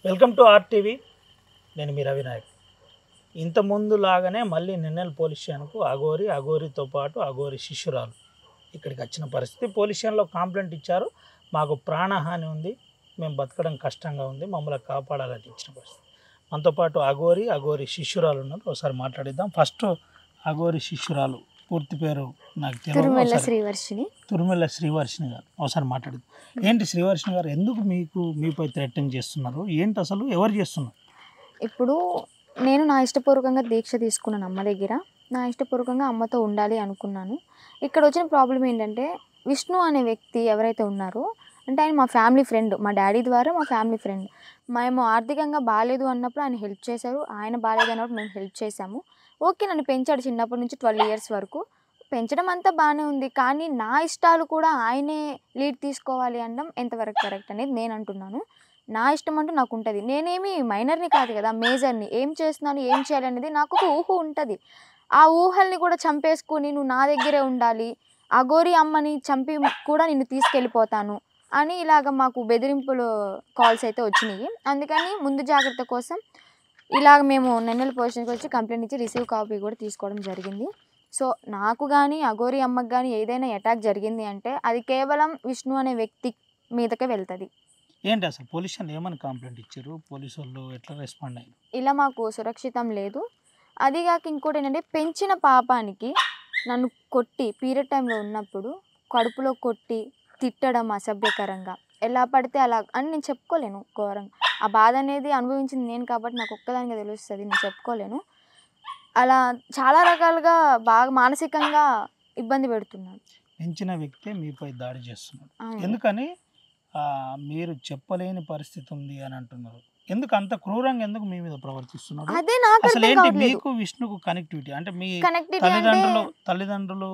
Welcome to RTV. నేను మీ రవినాయక్. ఇంతకుముందు లాగానే మళ్ళీ నిన్నెల పోలీస్ స్టేషన్కు అఘోరితో పాటు అఘోరి శిష్యురాలు ఇక్కడికి వచ్చిన పరిస్థితి. పోలీస్ స్టేషన్లో కంప్లైంట్ ఇచ్చారు, మాకు ప్రాణహాని ఉంది, మేము బతకడం కష్టంగా ఉంది, మమ్మల్ని కాపాడాలని ఇచ్చిన పరిస్థితి. మనతో పాటు అఘోరి శిష్యురాలు ఉన్నారు, ఒకసారి మాట్లాడిద్దాం. ఫస్ట్ అఘోరి శిష్యురాలు పూర్తి పేరు నాకు తెలియదు, తురుమెల్ల శ్రీవర్షిణి గారు, ఒకసారి మాట్లాడిద్దాం. ఏంటి శ్రీవర్షిణి గారు, ఎందుకు మీపై థ్రెటన్ చేస్తున్నారు, ఏంటి అసలు ఎవరు చేస్తున్నారు? ఇప్పుడు నేను నా ఇష్టపూర్వకంగా దీక్ష తీసుకున్నాను అమ్మ దగ్గర. నా ఇష్టపూర్వకంగా అమ్మతో ఉండాలి అనుకున్నాను. ఇక్కడ వచ్చిన ప్రాబ్లం ఏంటంటే, విష్ణు అనే వ్యక్తి ఎవరైతే ఉన్నారో అంటే ఆయన మా ఫ్యామిలీ ఫ్రెండ్, మా డాడీ ద్వారా మా ఫ్యామిలీ ఫ్రెండ్. మేము ఆర్థికంగా బాగాలేదు అన్నప్పుడు ఆయన హెల్ప్ చేశారు, ఆయన బాగాలేదు అన్నప్పుడు మేము హెల్ప్ చేశాము. ఓకే, నన్ను పెంచాడు చిన్నప్పటి నుంచి 12 years వరకు. పెంచడం అంతా బాగానే ఉంది, కానీ నా ఇష్టాలు కూడా ఆయనే లీడ్ తీసుకోవాలి అనడం ఎంతవరకు కరెక్ట్ అనేది నేను అంటున్నాను. నా ఇష్టం అంటూ నాకు ఉంటుంది. నేనేమి మైనర్ని కాదు కదా, మేజర్ని. ఏం చేస్తున్నాను, ఏం చేయాలి అనేది నాకు ఒక ఊహ ఉంటుంది. ఆ ఊహల్ని కూడా చంపేసుకొని నువ్వు నా దగ్గరే ఉండాలి, అఘోరి అమ్మని చంపి కూడా నిన్ను తీసుకెళ్ళిపోతాను అని ఇలాగ మాకు బెదిరింపులు కాల్స్ అయితే వచ్చినాయి. అందుకని ముందు జాగ్రత్త కోసం ఇలాగ మేము నిన్నెల పొజిషన్కి వచ్చి కంప్లైంట్ ఇచ్చి రిసీవ్ కాపీ కూడా తీసుకోవడం జరిగింది. సో నాకు కానీ అఘోరి అమ్మకి కానీ ఏదైనా అటాక్ జరిగింది అంటే అది కేవలం విష్ణు అనే వ్యక్తి మీదకే వెళ్తుంది. ఏంటి అసలు పోలీస్ వాళ్ళు ఏమని కంప్లైంట్ ఇచ్చారు, పోలీసు వాళ్ళు ఎట్లా రెస్పాండ్ అయ్యారు? ఇలా మాకు సురక్షితం లేదు, అదిగాక ఇంకోటి ఏంటంటే పెంచిన పాపానికి నన్ను కొట్టి పీరియడ్ టైంలో ఉన్నప్పుడు కడుపులో కొట్టి తిట్టడం అసభ్యకరంగా, ఎలా పడితే అలా అని నేను చెప్పుకోలేను. ఘోరంగా ఆ బాధ అనేది అనుభవించింది నేను కాబట్టి నాకు ఒక్కదానిగా తెలుస్తుంది, నేను చెప్పుకోలేను. అలా చాలా రకాలుగా బాగా మానసికంగా ఇబ్బంది పెడుతున్నాడు. పెంచిన వ్యక్తే మీపై దాడి చేస్తున్నాడు, ఎందుకని మీరు చెప్పలేని పరిస్థితి ఉంది అని అంటున్నారు. ఎందుకు అంత క్రూరంగా ఎందుకు మీ మీద ప్రవర్తిస్తున్నారు? అదే నాకు అసలు ఏంటి మీకు విష్ణుకు కనెక్టివిటీ? అంటే మీ తల్లిదండ్రులు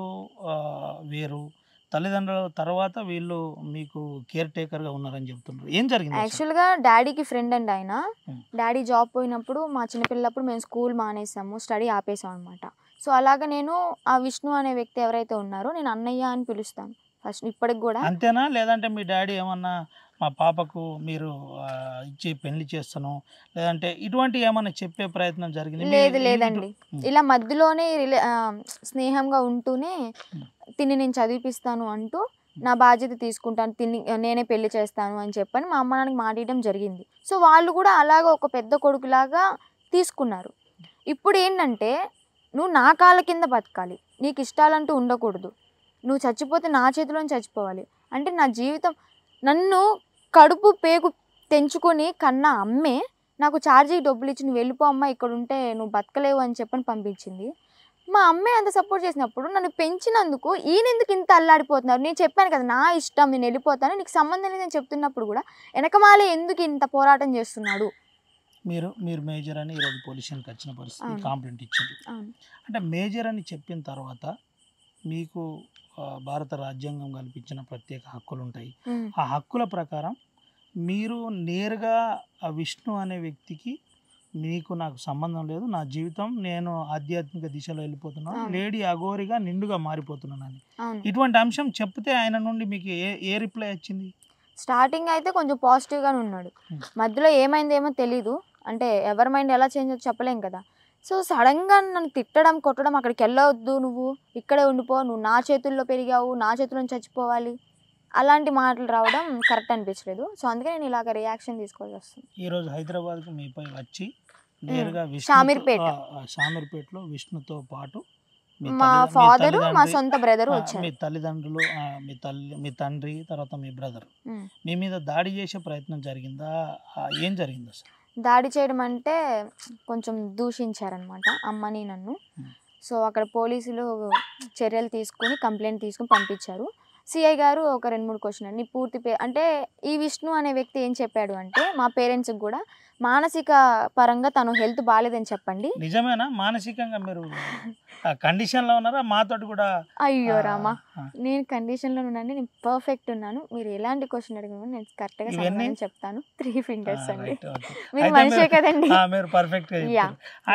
వేరు, తల్లిదండ్రుల తర్వాత వీళ్ళు మీకు కేర్ టేకర్గా ఉన్నారని చెప్తున్నారు. ఏం జరిగింది? యాక్చువల్గా డాడీకి ఫ్రెండ్ అండి ఆయన. డాడీ జాబ్ పోయినప్పుడు మా చిన్నపిల్లప్పుడు మేము స్కూల్ మానేసాము, స్టడీ ఆపేసాం అనమాట. సో అలాగా నేను ఆ విష్ణు అనే వ్యక్తి ఎవరైతే ఉన్నారో నేను అన్నయ్య అని పిలుస్తాను ఫస్ట్ ఇప్పటికి కూడా. అంతేనా? లేదంటే మీ డాడీ ఏమన్నా మా పాపకు మీరు ఇచ్చి పెళ్లి చేస్తాను లేదంటే ఇటువంటి ఏమన్నా చెప్పే ప్రయత్నం జరిగింది? లేదండి, ఇలా మధ్యలోనే స్నేహంగా ఉంటూనే తిని నేను చదివిపిస్తాను అంటూ నా బాధ్యత తీసుకుంటాను, నేనే పెళ్లి చేస్తాను అని చెప్పని మా అమ్మ నాన్నకి మాట ఇవ్వడం జరిగింది. సో వాళ్ళు కూడా అలాగా ఒక పెద్ద కొడుకులాగా తీసుకున్నారు. ఇప్పుడు ఏంటంటే నువ్వు నా కాళ్ళ కింద బతకాలి, నీకు ఇష్టాలంటూ ఉండకూడదు, నువ్వు చచ్చిపోతే నా చేతిలోనే చచ్చిపోవాలి అంటే నా జీవితం. నన్ను కడుపు పేగు తెంచుకొని కన్నా అమ్మే నాకు ఛార్జీకి డబ్బులు ఇచ్చి నువ్వు వెళ్ళిపో అమ్మ, ఇక్కడ ఉంటే నువ్వు బతకలేవు అని చెప్పని పంపించింది. మా అమ్మే అంత సపోర్ట్ చేసినప్పుడు నన్ను పెంచినందుకు ఈయన ఎందుకు ఇంత అల్లాడిపోతున్నారు? నేను చెప్పాను కదా నా ఇష్టం, నేను వెళ్ళిపోతాను, నీకు సంబంధం లేదని చెప్తున్నప్పుడు కూడా వెనకమాలే ఎందుకు ఇంత పోరాటం చేస్తున్నాడు? మీరు మేజర్ అని ఈరోజు పొజిషన్కి వచ్చిన పరిస్థితి కంప్లైంట్ ఇచ్చారు. అంటే మేజర్ అని చెప్పిన తర్వాత మీకు భారత రాజ్యాంగం కల్పించిన ప్రత్యేక హక్కులు ఉంటాయి. ఆ హక్కుల ప్రకారం మీరు నేరుగా ఆ విష్ణు అనే వ్యక్తికి నాకు సంబంధం లేదు, నా జీవితం నేను ఆధ్యాత్మిక దిశలో వెళ్ళిపోతున్నాను, లేడీ అఘోరిగా నిండుగా మారిపోతున్నాను అని ఇటువంటి అంశం చెప్తే ఆయన నుండి మీకు ఏ రిప్లై వచ్చింది? స్టార్టింగ్ అయితే కొంచెం పాజిటివ్గానే ఉన్నాడు, మధ్యలో ఏమైందేమో తెలీదు, అంటే ఎవరి మైండ్ ఎలా చేంజ్ అవుతుందో చెప్పలేం కదా. సో సడన్గా నన్ను తిట్టడం కొట్టడం, అక్కడికి వెళ్ళవద్దు, నువ్వు ఇక్కడే ఉండిపో, నువ్వు నా చేతుల్లో పెరిగావు, నా చేతుల్లో చచ్చిపోవాలి, అలాంటి మాటలు రావడం కరెక్ట్ అనిపించలేదు. సో అందుకే నేను ఇలాగ రియాక్షన్ తీసుకోవాల్సి వస్తుంది. ఈరోజు హైదరాబాద్కు మీపై వచ్చి నేరుగా షామీర్పేటలో విష్ణుతో పాటు మా ఫాదరు మా సొంత బ్రదర్ వచ్చారు, మీ తల్లిదండ్రులు, మీ తండ్రి, తర్వాత మీ బ్రదర్ మీ మీద దాడి చేసే ప్రయత్నం జరిగిందా? ఏం జరిగింది అసలు? దాడి చేయడం అంటే కొంచెం దూషించారనమాట అమ్మని నన్ను. సో అక్కడ పోలీసులు చర్యలు తీసుకుని కంప్లైంట్ తీసుకుని పంపించారు. సిఐ గారు ఒక 2-3 క్వశ్చన్ నీ పూర్తి అంటే ఈ విష్ణు అనే వ్యక్తి ఏం చెప్పాడు అంటే మా పేరెంట్స్కి కూడా మానసిక పరంగా తను హెల్త్ బాగాలేదని చెప్పండి. నిజమేనా? మానసికంగా మీరు కండిషన్లో ఉన్నారా? మాతోటి కూడా అయ్యో రామా, నేను కండిషన్లో ఉన్నాను, నేను పర్ఫెక్ట్ ఉన్నాను. మీరు ఎలాంటి క్వశ్చన్ అడిగినా నేను కరెక్ట్గా సమాధానం చెప్తాను. 3 ఫింగర్స్ అండి. మీరు మనిషే కదండి. మీరు పర్ఫెక్ట్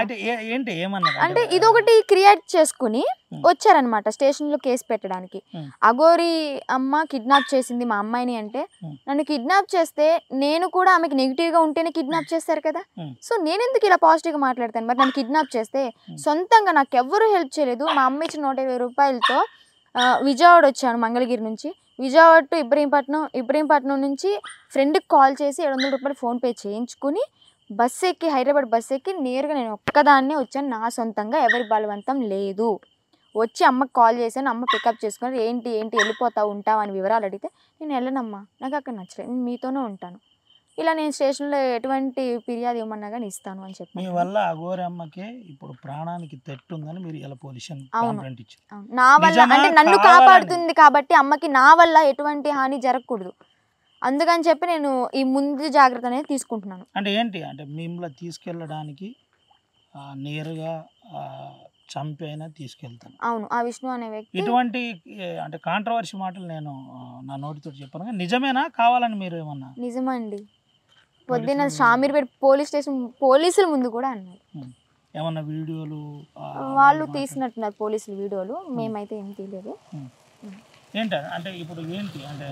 అంటే ఏంటి ఏమన్నారు అంటే ఇదొకటి క్రియేట్ చేసుకుని వచ్చారనమాట స్టేషన్లో కేసు పెట్టడానికి. అఘోరి అమ్మ కిడ్నాప్ చేసింది మా అమ్మాయిని అంటే, నన్ను కిడ్నాప్ చేస్తే నేను కూడా ఆమెకి నెగిటివ్గా ఉంటేనే కిడ్నాప్ చేస్తారు కదా. సో నేను ఎందుకు ఇలా పాజిటివ్గా మాట్లాడతాను? మరి నన్ను కిడ్నాప్ చేస్తే సొంతంగా నాకు ఎవ్వరూ హెల్ప్ చేయలేదు. మా అమ్మ ఇచ్చిన 120 రూపాయలతో విజయవాడ వచ్చాను, మంగళగిరి నుంచి విజయవాడ టు ఇబ్రహీంపట్నం నుంచి ఫ్రెండ్కి కాల్ చేసి 700 రూపాయలు ఫోన్పే చేయించుకుని బస్సు ఎక్కి హైదరాబాద్ బస్సు ఎక్కి నేరుగా నేను ఒక్కదాన్నే వచ్చాను. నా సొంతంగా ఎవరి బలవంతం లేదు. వచ్చి అమ్మకి కాల్ చేశాను, అమ్మ పికప్ చేసుకుని ఏంటి వెళ్ళిపోతావు ఉంటావు అని వివరాలు అడిగితే, నేను వెళ్ళనమ్మా, నాకు అక్కడ నచ్చలేదు, నేను మీతోనే ఉంటాను, ఇలా నేను స్టేషన్లో ఎటువంటి ఫిర్యాదు ఏమన్నా కానీ ఇస్తాను అని చెప్పి. మీ వల్ల అఘోరి అమ్మకే ఇప్పుడు ప్రాణానికి తెట్టుందని మీరు ఇలా పోలీస్ కంప్లైంట్ ఇచ్చారు. నా వల్ల అంటే నన్ను కాపాడుతుంది కాబట్టి అమ్మకి నా వల్ల ఎటువంటి హాని జరగకూడదు, అందుకని చెప్పి నేను ఈ ముందు జాగ్రత్త అనేది తీసుకుంటున్నాను. అంటే ఏంటి అంటే మిమ్మల్ని తీసుకెళ్ళడానికి నేరుగా చంపి అయినా తీసుకెళ్తాను. అవును, ఆ విష్ణు అనే వ్యక్తి ఇటువంటి అంటే కాంట్రవర్సీ మాటలు నేను నా నోటితో చెప్పాను. నిజమేనా కావాలని మీరు ఏమన్నా? నిజమండి. పొద్దున్న షామీర్పేట పోలీస్ స్టేషన్ పోలీసుల ముందు కూడా అన్నారు. ఏమన్నా వీడియోలు వాళ్ళు తీసినట్టున్నారు పోలీసులు వీడియోలు, మేమైతే ఏం తీయలేదు. ఏంటి అంటే ఇప్పుడు ఏంటి అంటే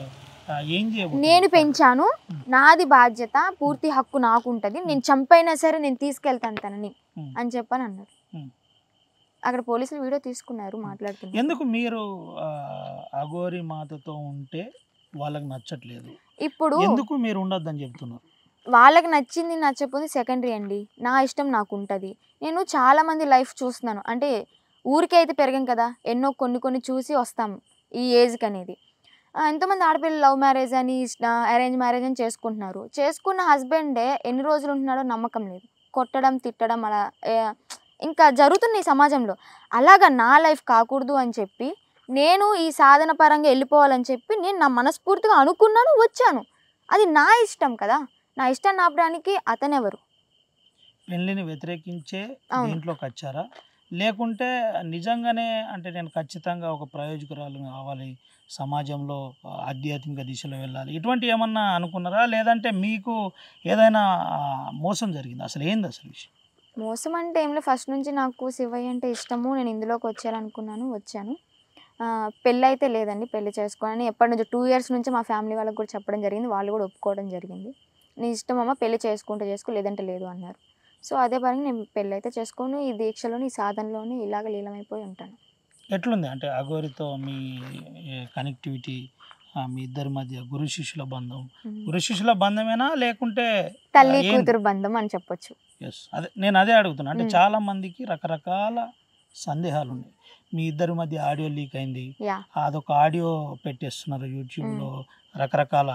ఏం చేయబోతున్నారు? నేను పెంచాను, నాది బాధ్యత, పూర్తి హక్కు నాకు ఉంటుంది, నేను చంపైనా సరే నేను తీసుకెళ్తాను తనని అని చెప్పని అన్నారు. అక్కడ పోలీసులు వీడియో తీసుకున్నారు, మాట్లాడుతున్నారు. ఎందుకు మీరు అఘోరి మాతతో ఉంటే వాళ్ళకి నచ్చట్లేదు, ఇప్పుడు ఎందుకు మీరు ఉండొద్దని చెప్తున్నారు? వాళ్ళకి నచ్చింది నచ్చకపోతే సెకండరీ అండి, నా ఇష్టం నాకు ఉంటుంది. నేను చాలామంది లైఫ్ చూస్తున్నాను, అంటే ఊరికే అయితే పెరగం కదా, ఎన్నో కొన్ని చూసి వస్తాము ఈ ఏజ్కి అనేది. ఎంతోమంది ఆడపిల్లలు లవ్ మ్యారేజ్ అని అరేంజ్ మ్యారేజ్ అని చేసుకుంటున్నారు. చేసుకున్న హస్బెండే ఎన్ని రోజులు ఉంటున్నాడో నమ్మకం లేదు, కొట్టడం తిట్టడం అలా ఇంకా జరుగుతుంది ఈ సమాజంలో. అలాగా నా లైఫ్ కాకూడదు అని చెప్పి నేను ఈ సాధన పరంగా వెళ్ళిపోవాలని చెప్పి నేను నా మనస్ఫూర్తిగా అనుకున్నాను, వచ్చాను. అది నా ఇష్టం కదా, నా ఇష్టాన్ని ఆపడానికి అతనెవరు? పెళ్ళిని వ్యతిరేకించే దీంట్లోకి వచ్చారా, లేకుంటే నిజంగానే అంటే నేను ఖచ్చితంగా ఒక ప్రయోజకురాలు కావాలి, సమాజంలో ఆధ్యాత్మిక దిశలో వెళ్ళాలి, ఇటువంటి ఏమన్నా అనుకున్నారా? లేదంటే మీకు ఏదైనా మోసం జరిగింది? అసలు ఏంది అసలు విషయం? మోసం అంటే ఏం లేదు, ఫస్ట్ నుంచి నాకు శివయ్య అంటే ఇష్టము, నేను ఇందులోకి వచ్చాను. పెళ్ళి అయితే లేదండి, పెళ్ళి చేసుకోవాలని ఎప్పటి నుంచో 2 years నుంచి మా ఫ్యామిలీ వాళ్ళకి కూడా చెప్పడం జరిగింది, వాళ్ళు కూడా ఒప్పుకోవడం జరిగింది. నీ ఇష్టం అమ్మ, పెళ్ళి చేసుకుంటే చేసుకో, లేదంటే లేదు అన్నారు. సో అదే పరంగా నేను పెళ్ళి అయితే చేసుకోను, ఈ దీక్షలోని ఈ సాధనలోని ఇలాగ లీలమైపోయి ఉంటాను. ఎట్లుంది అంటే అఘోరితో మీ కనెక్టివిటీ, మీ ఇద్దరి మధ్య గురు శిష్యుల బంధమేనా లేకుంటే తల్లి కూతురు బంధం అని చెప్పొచ్చు? అదే నేను అదే అడుగుతున్నా. అంటే చాలా మందికి రకరకాల సందేహాలు ఉన్నాయి. మీ ఇద్దరి మధ్య ఆడియో లీక్ అయింది, అదొక ఆడియో పెట్టేస్తున్నారు యూట్యూబ్లో, రకరకాల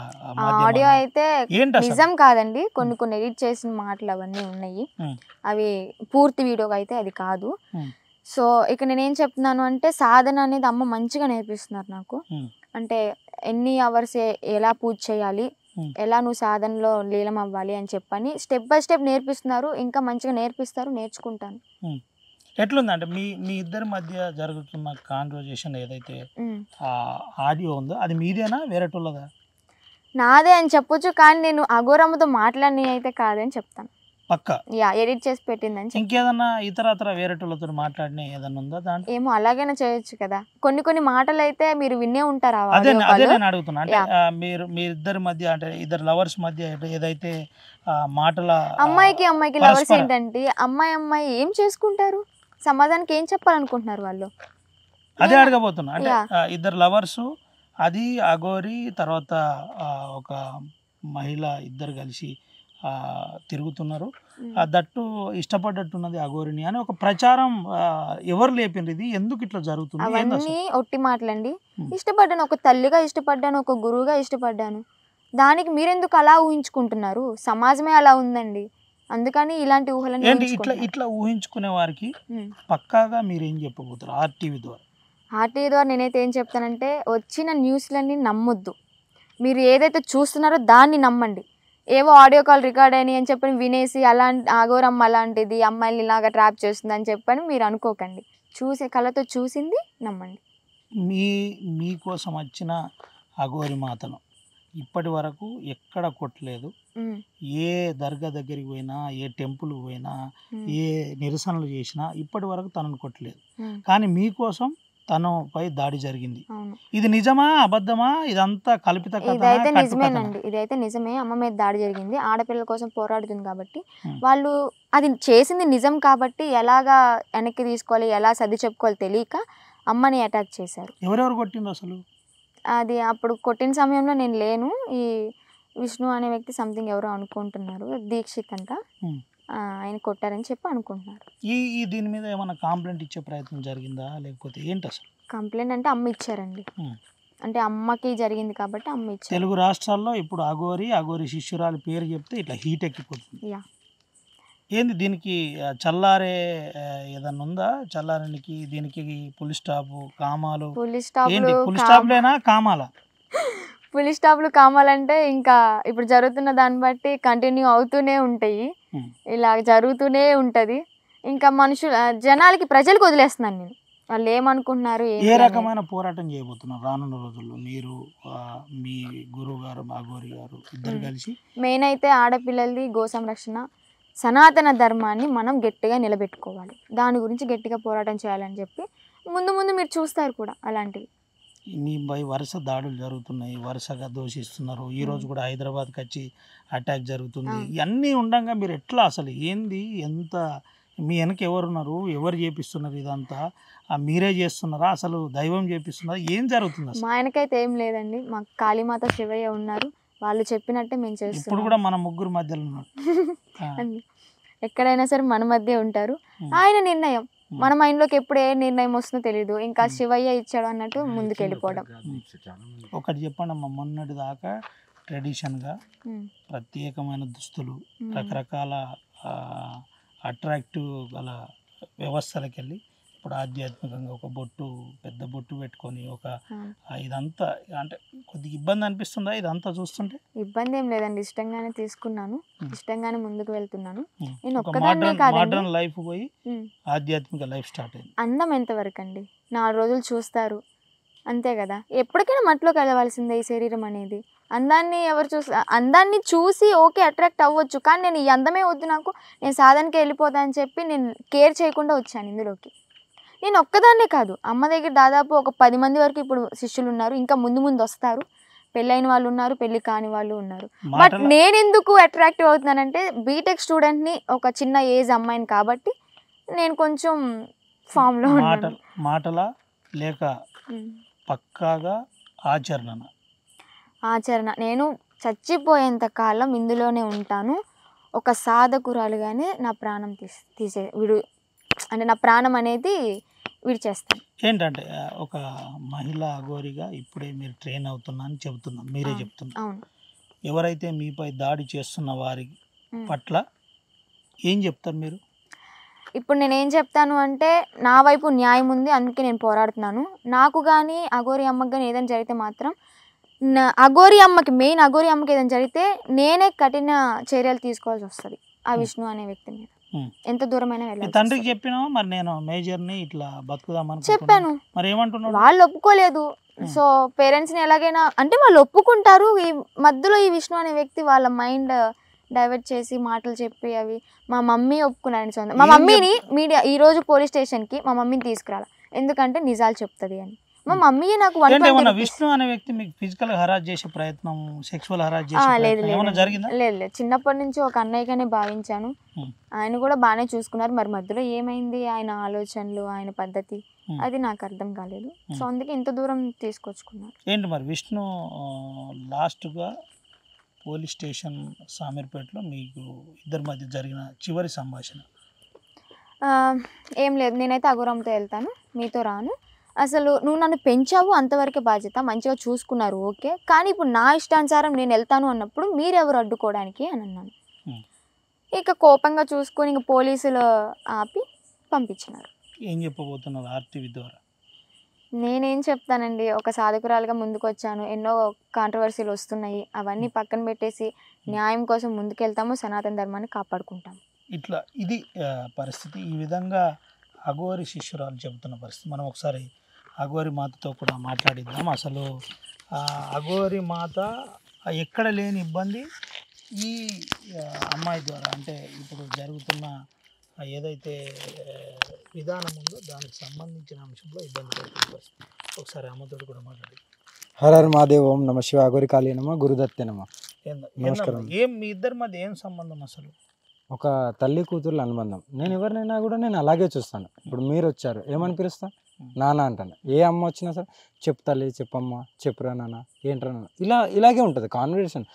ఆడియో అయితే నిజం కాదండి, కొన్ని ఎడిట్ చేసిన మాటలు అవన్నీ ఉన్నాయి, అవి పూర్తి వీడియోగా అయితే అది కాదు. సో ఇక నేనేం చెప్తున్నాను అంటే, సాధన అనేది అమ్మ మంచిగా నేర్పిస్తున్నారు నాకు. అంటే ఎన్ని అవర్స్ ఎలా పూజ చేయాలి, ఎలా నువ్వు సాధనలో లీలం అవ్వాలి అని చెప్పని స్టెప్ బై స్టెప్ నేర్పిస్తున్నారు. ఇంకా మంచిగా నేర్పిస్తారు, నేర్చుకుంటాను. ఎట్లుంది అంటే మీ ఇద్దరి మధ్య జరుగుతున్న కాన్వర్జేషన్ ఏదైతే ఆడియో ఉందో అది మీదేనా వేరేటోళ్ళదా? నాదే అని చెప్పొచ్చు, కానీ నేను అఘోరమ్మతో మాట్లాడి అయితే కాదని చెప్తాను. పక్క ఎడిట్ చేసి పెట్టిందని. ఇంకేదన్నా ఇతరత్ర వేరేటోళ్ళతో మాట్లాడిన ఏదన్నా ఉందా దాంట్లో? ఏమో అలాగైనా చేయొచ్చు కదా, కొన్ని మాటలు అయితే మీరు వినే ఉంటారా? అదే నేను అడుగుతున్నా. అంటే మీరిద్దరి మధ్య అంటే ఇద్దరు లవర్స్ మధ్య ఏదైతే మాటల అమ్మాయికి లవర్స్ ఏంటంటే, అమ్మాయి ఏం చేసుకుంటారు, సమాజానికి ఏం చెప్పాలనుకుంటున్నారు వాళ్ళు? అదే అడగబోతున్నా. అంటే ఇద్దరు లవర్సు, అది అఘోరి తర్వాత ఒక మహిళ, ఇద్దరు కలిసి తిరుగుతున్నారు, దట్టు ఇష్టపడ్డట్టున్నది అఘోరిని అని ఒక ప్రచారం ఎవరు లేపిండ్రు? ఇది ఎందుకు ఇట్లా జరుగుతుంది? అవన్నీ ఒట్టి మాటలండి. ఇష్టపడ్డాను, ఒక తల్లిగా ఇష్టపడ్డాను, ఒక గురువుగా ఇష్టపడ్డాను, దానికి మీరెందుకు అలా ఊహించుకుంటున్నారు? సమాజమే అలా ఉందండి, అందుకని ఇలాంటి ఊహలను ఇట్లా ఊహించుకునే వారికి పక్కాగా మీరేం చెప్పబోతారు ఆర్టీవీ ద్వారా? నేనైతే ఏం చెప్తానంటే, వచ్చిన న్యూస్లన్నీ నమ్మొద్దు, మీరు ఏదైతే చూస్తున్నారో దాన్ని నమ్మండి. ఏవో ఆడియో కాల్ రికార్డ్ అయినాయి అని చెప్పని వినేసి అఘోరమ్మ అలాంటిది, అమ్మాయిని ఇలాగా ట్రాప్ చేస్తుంది అని చెప్పని మీరు అనుకోకండి. కళ్ళతో చూసింది నమ్మండి. మీకోసం వచ్చిన అఘోరి మాతను ఇప్పటి వరకు ఎక్కడ కొట్టలేదు. ఏ దర్గా దగ్గరికి పోయినా, ఏ టెంపుల్ పోయినా, ఏ నిరసనలు చేసినా ఇప్పటి వరకు తనను కొట్టలేదు. కానీ మీకోసం తనపై దాడి జరిగింది. ఇది నిజమా అబద్ధమా? ఇదంతా కల్పిత కథనా? ఇదైతే కట్టుకథనా? నిజమేనండి, ఇదైతే నిజమే. అమ్మ మీద దాడి జరిగింది, ఆడపిల్లల కోసం పోరాడుతుంది కాబట్టి వాళ్ళు అది చేసింది నిజం కాబట్టి ఎలాగా వెనక్కి తీసుకోవాలి, ఎలా సర్ది చెప్పుకోవాలి తెలియక అమ్మని అటాక్ చేశారు. ఎవరెవరు కొట్టిండ్రు అసలు? అది అప్పుడు కొట్టిన సమయంలో నేను లేను. ఈ విష్ణు అనే వ్యక్తి సంథింగ్ ఎవరో అనుకుంటున్నారు, దీక్షిత్ అంట, ఆయన కొట్టారని చెప్పి అనుకుంటున్నారు. ఈ దీని మీద ఏమైనా కంప్లైంట్ ఇచ్చే ప్రయత్నం జరిగిందా లేకపోతే ఏంటి అసలు? కంప్లైంట్ అంటే అమ్మ ఇచ్చారండి, అంటే అమ్మకి జరిగింది కాబట్టి అమ్మ ఇచ్చారు. తెలుగు రాష్ట్రాల్లో ఇప్పుడు అఘోరి శిష్యురాలి పేరు చెప్తే ఇట్లా హీట్ ఎక్కిపోతుంది. ఏంది దీనికి చల్లారే ఏదన్నా ఉందా? చల్లారనికి దీనికి పులి స్టాప్ కామాలు పులి స్టాప్లేనా కామాలా? పులి స్టాప్లు కామాలంటే ఇంకా ఇప్పుడు జరుగుతున్న దాన్ని బట్టి కంటిన్యూ అవుతూనే ఉంటాయి, ఇలా జరుగుతూనే ఉంటుంది. ఇంకా జనాలకి ప్రజలకు వదిలేస్తున్నాను నేను, వాళ్ళు ఏమనుకుంటున్నారు. ఏ రకమైన పోరాటం చేయబోతున్నారు రానున్న రోజుల్లో మీరు, మీ గురువు గారు, అఘోరి గారు ఇద్దరు కలిసి? మెయిన్ అయితే ఆడపిల్లలది గో సంరక్షణ, సనాతన ధర్మాన్ని మనం గట్టిగా నిలబెట్టుకోవాలి, దాని గురించి గట్టిగా పోరాటం చేయాలని చెప్పి ముందు ముందు మీరు చూస్తారు కూడా అలాంటివి. మీపై వరుస దాడులు జరుగుతున్నాయి, వరుసగా దూషిస్తున్నారు. ఈరోజు కూడా హైదరాబాద్కి వచ్చి అటాక్ జరుగుతుంది. ఇవన్నీ ఉండగా మీరు ఎట్లా అసలు ఏంది, ఎంత మీ వెనక ఎవరున్నారు, ఎవరు చేపిస్తున్నారు ఇదంతా? మీరే చేస్తున్నారా, అసలు దైవం చేపిస్తున్నారా, ఏం జరుగుతుంది అసలు? మా ఆయనకైతే ఏం లేదండి, మాకు కాళీమాత శివయ్య ఉన్నారు, వాళ్ళు చెప్పినట్టే మేము చేస్తాం. ఇప్పుడు కూడా మన ముగ్గురు మధ్యలో ఉన్నారు. ఎక్కడైనా సరే మన మధ్య ఉంటారు. ఆయన నిర్ణయం, మన మైండ్లోకి ఎప్పుడు ఏ నిర్ణయం వస్తుందో తెలియదు, ఇంకా శివయ్య ఇచ్చాడు అన్నట్టు ముందుకు వెళ్ళిపోవడం. ఒకటి చెప్పండి అమ్మ, మొన్నటి దాకా ట్రెడిషన్గా ప్రత్యేకమైన దుస్తులు, రకరకాల అట్రాక్టివ్ గల వ్యవస్థలకు వెళ్ళి ఇప్పుడు ఆధ్యాత్మికంగా ఒక బొట్టు, పెద్ద బొట్టు పెట్టుకొని ఒక ఇదంతా అంటే కొద్దిగా ఇబ్బంది అనిపిస్తుందా ఇదంతా చూస్తుంటే? ఇబ్బంది ఏం లేదండి, ఇష్టంగానే తీసుకున్నాను, ఇష్టంగానే ముందుకు వెళ్తున్నాను. నేను ఒక్కదాన్నే కాదండి, మోడర్న్ లైఫ్ పోయి ఆధ్యాత్మిక లైఫ్ స్టార్ట్ అయింది. అందం ఎంతవరకు అండి, 4 రోజులు చూస్తారు అంతే కదా, ఎప్పటికైనా మట్టిలోకి వెళ్ళవలసిందే ఈ శరీరం అనేది. అందాన్ని ఎవరు అందాన్ని చూసి ఓకే అట్రాక్ట్ అవ్వచ్చు, కానీ నేను ఈ అందమే వద్దు, నాకు నేను సాధనకి వెళ్ళిపోతా అని చెప్పి నేను కేర్ చేయకుండా వచ్చాను ఇందులోకి. నేను ఒక్కదాన్నే కాదు, అమ్మ దగ్గర దాదాపు ఒక 10 మంది వరకు ఇప్పుడు శిష్యులు ఉన్నారు, ఇంకా ముందు ముందు వస్తారు, పెళ్ళైన వాళ్ళు ఉన్నారు, పెళ్ళి కాని వాళ్ళు ఉన్నారు. బట్ నేను ఎందుకు అట్రాక్టివ్ అవుతున్నానంటే బీటెక్ స్టూడెంట్ని, ఒక చిన్న ఏజ్ అమ్మాయిని కాబట్టి నేను కొంచెం ఫామ్లో ఉన్నాను. మాటలా లేక పక్కాగా ఆచరణ. నేను చచ్చిపోయేంత కాలం ఇందులోనే ఉంటాను, ఒక సాధకురాలుగానే నా ప్రాణం అంటే నా ప్రాణం అనేది విడిచేస్తాను. ఏంటంటే ఒక మహిళా అఘోరిగా ఇప్పుడే మీరు ట్రైన్ అవుతున్నా అని చెబుతున్నాం, మీరే చెప్తున్నారు. అవును. ఎవరైతే మీపై దాడి చేస్తున్న వారి పట్ల ఏం చెప్తారు మీరు? ఇప్పుడు నేనేం చెప్తాను అంటే నా వైపు న్యాయం ఉంది, అందుకే నేను పోరాడుతున్నాను. నాకు కానీ అఘోరి అమ్మకి కానీ ఏదైనా జరిగితే మాత్రం అఘోరి అమ్మకి ఏదైనా జరిగితే నేనే కఠిన చర్యలు తీసుకోవాల్సి వస్తుంది ఆ విష్ణు అనే వ్యక్తి మీద, ఎంత దూరమైనా వెళ్ళాలి. తండ్రికి చెప్పినా మరి నేను మేజర్ని ఇట్లా బతుకుదామని చెప్పాను, మరి ఏమంటున్నాడు? వాళ్ళు ఒప్పుకోలేదు. సో పేరెంట్స్ని ఎలాగైనా అంటే వాళ్ళు ఒప్పుకుంటారు, ఈ మధ్యలో ఈ విష్ణు అనే వ్యక్తి వాళ్ళ మైండ్ డైవర్ట్ చేసి మాటలు చెప్పి అవి మా మమ్మీ ఒప్పుకున్నారని సొంత మా మమ్మీని మీడియా ఈరోజు పోలీస్ స్టేషన్కి మా మమ్మీని తీసుకురాలి, ఎందుకంటే నిజాలు చెప్తుంది అని. మా మమ్మీ నాకు విష్ణు అనే వ్యక్తి మీకు ఫిజికల్ హరాస్ చేసే ప్రయత్నం, సెక్సువల్ హరాస్ చేసే ప్రయత్నం ఏమైనా జరిగిందా? లేదు, చిన్నప్పటి నుంచి ఒక అన్నయ్యగానే భావించాను, ఆయన కూడా బాగానే చూసుకున్నారు. మరి మధ్యలో ఏమైంది, ఆయన ఆలోచనలు, ఆయన పద్ధతి అది నాకు అర్థం కాలేదు. సో అందుకే ఇంత దూరం తీసుకొచ్చుకున్నారు. ఏంటి మరి విష్ణు లాస్ట్గా పోలీస్ స్టేషన్ సామీర్పేటలో మీకు ఇద్దరి మధ్య జరిగిన చివరి సంభాషణ? ఏం లేదు, నేనైతే అఘోరంతో వెళ్తాను, మీతో రాను, అసలు నువ్వు నన్ను పెంచావు అంతవరకే బాధ్యత, మంచిగా చూసుకున్నారు ఓకే, కానీ ఇప్పుడు నా ఇష్టానుసారం నేను వెళ్తాను అన్నప్పుడు మీరెవరు అడ్డుకోవడానికి అని అన్నాను. ఇక కోపంగా చూసుకొని ఇంక పోలీసులు ఆపి పంపించినారు. ఏం చెప్పబోతున్నారు ఆర్టీవీ ద్వారా? నేనేం చెప్తానండి, ఒక సాధకురాలుగా ముందుకు వచ్చాను, ఎన్నో కాంట్రవర్సీలు వస్తున్నాయి, అవన్నీ పక్కన పెట్టేసి న్యాయం కోసం ముందుకెళ్తాము, సనాతన ధర్మాన్ని కాపాడుకుంటాము. ఇట్లా ఇది పరిస్థితి. ఈ విధంగా అఘోరి శిష్యురాలు చెబుతున్న పరిస్థితి. మనం ఒకసారి అఘోరి మాతతో కూడా మాట్లాడిద్దాం. అసలు అఘోరి మాత ఎక్కడ లేని ఇబ్బంది ఈ అమ్మాయి ద్వారా, అంటే ఇప్పుడు జరుగుతున్న ఏదైతే విధానం ఉందో దానికి సంబంధించిన అంశంలో ఇబ్బంది పడుతుంది. ఒకసారి అమ్మతోటి కూడా మాట్లాడి. హర హర మహాదేవ్, ఓం నమ శివ, అఘోరి కాళీ నమ, గురుదత్తే నమ. నమస్కారం. ఏం మీ ఇద్దరి మధ్య ఏం సంబంధం అసలు? ఒక తల్లి కూతుర్ల అనుబంధం. నేను ఎవరినైనా కూడా నేను అలాగే చూస్తాను. ఇప్పుడు మీరు వచ్చారు, ఏమని పిలుస్తాను? నాన్న అంటాను. ఏ అమ్మ వచ్చినా సరే చెప్పు తల్లి, చెప్పమ్మా, చెప్పురా నాన్న, ఏంట్రా నాన్న, ఇలాగే ఉంటుంది కాన్వర్సేషన్.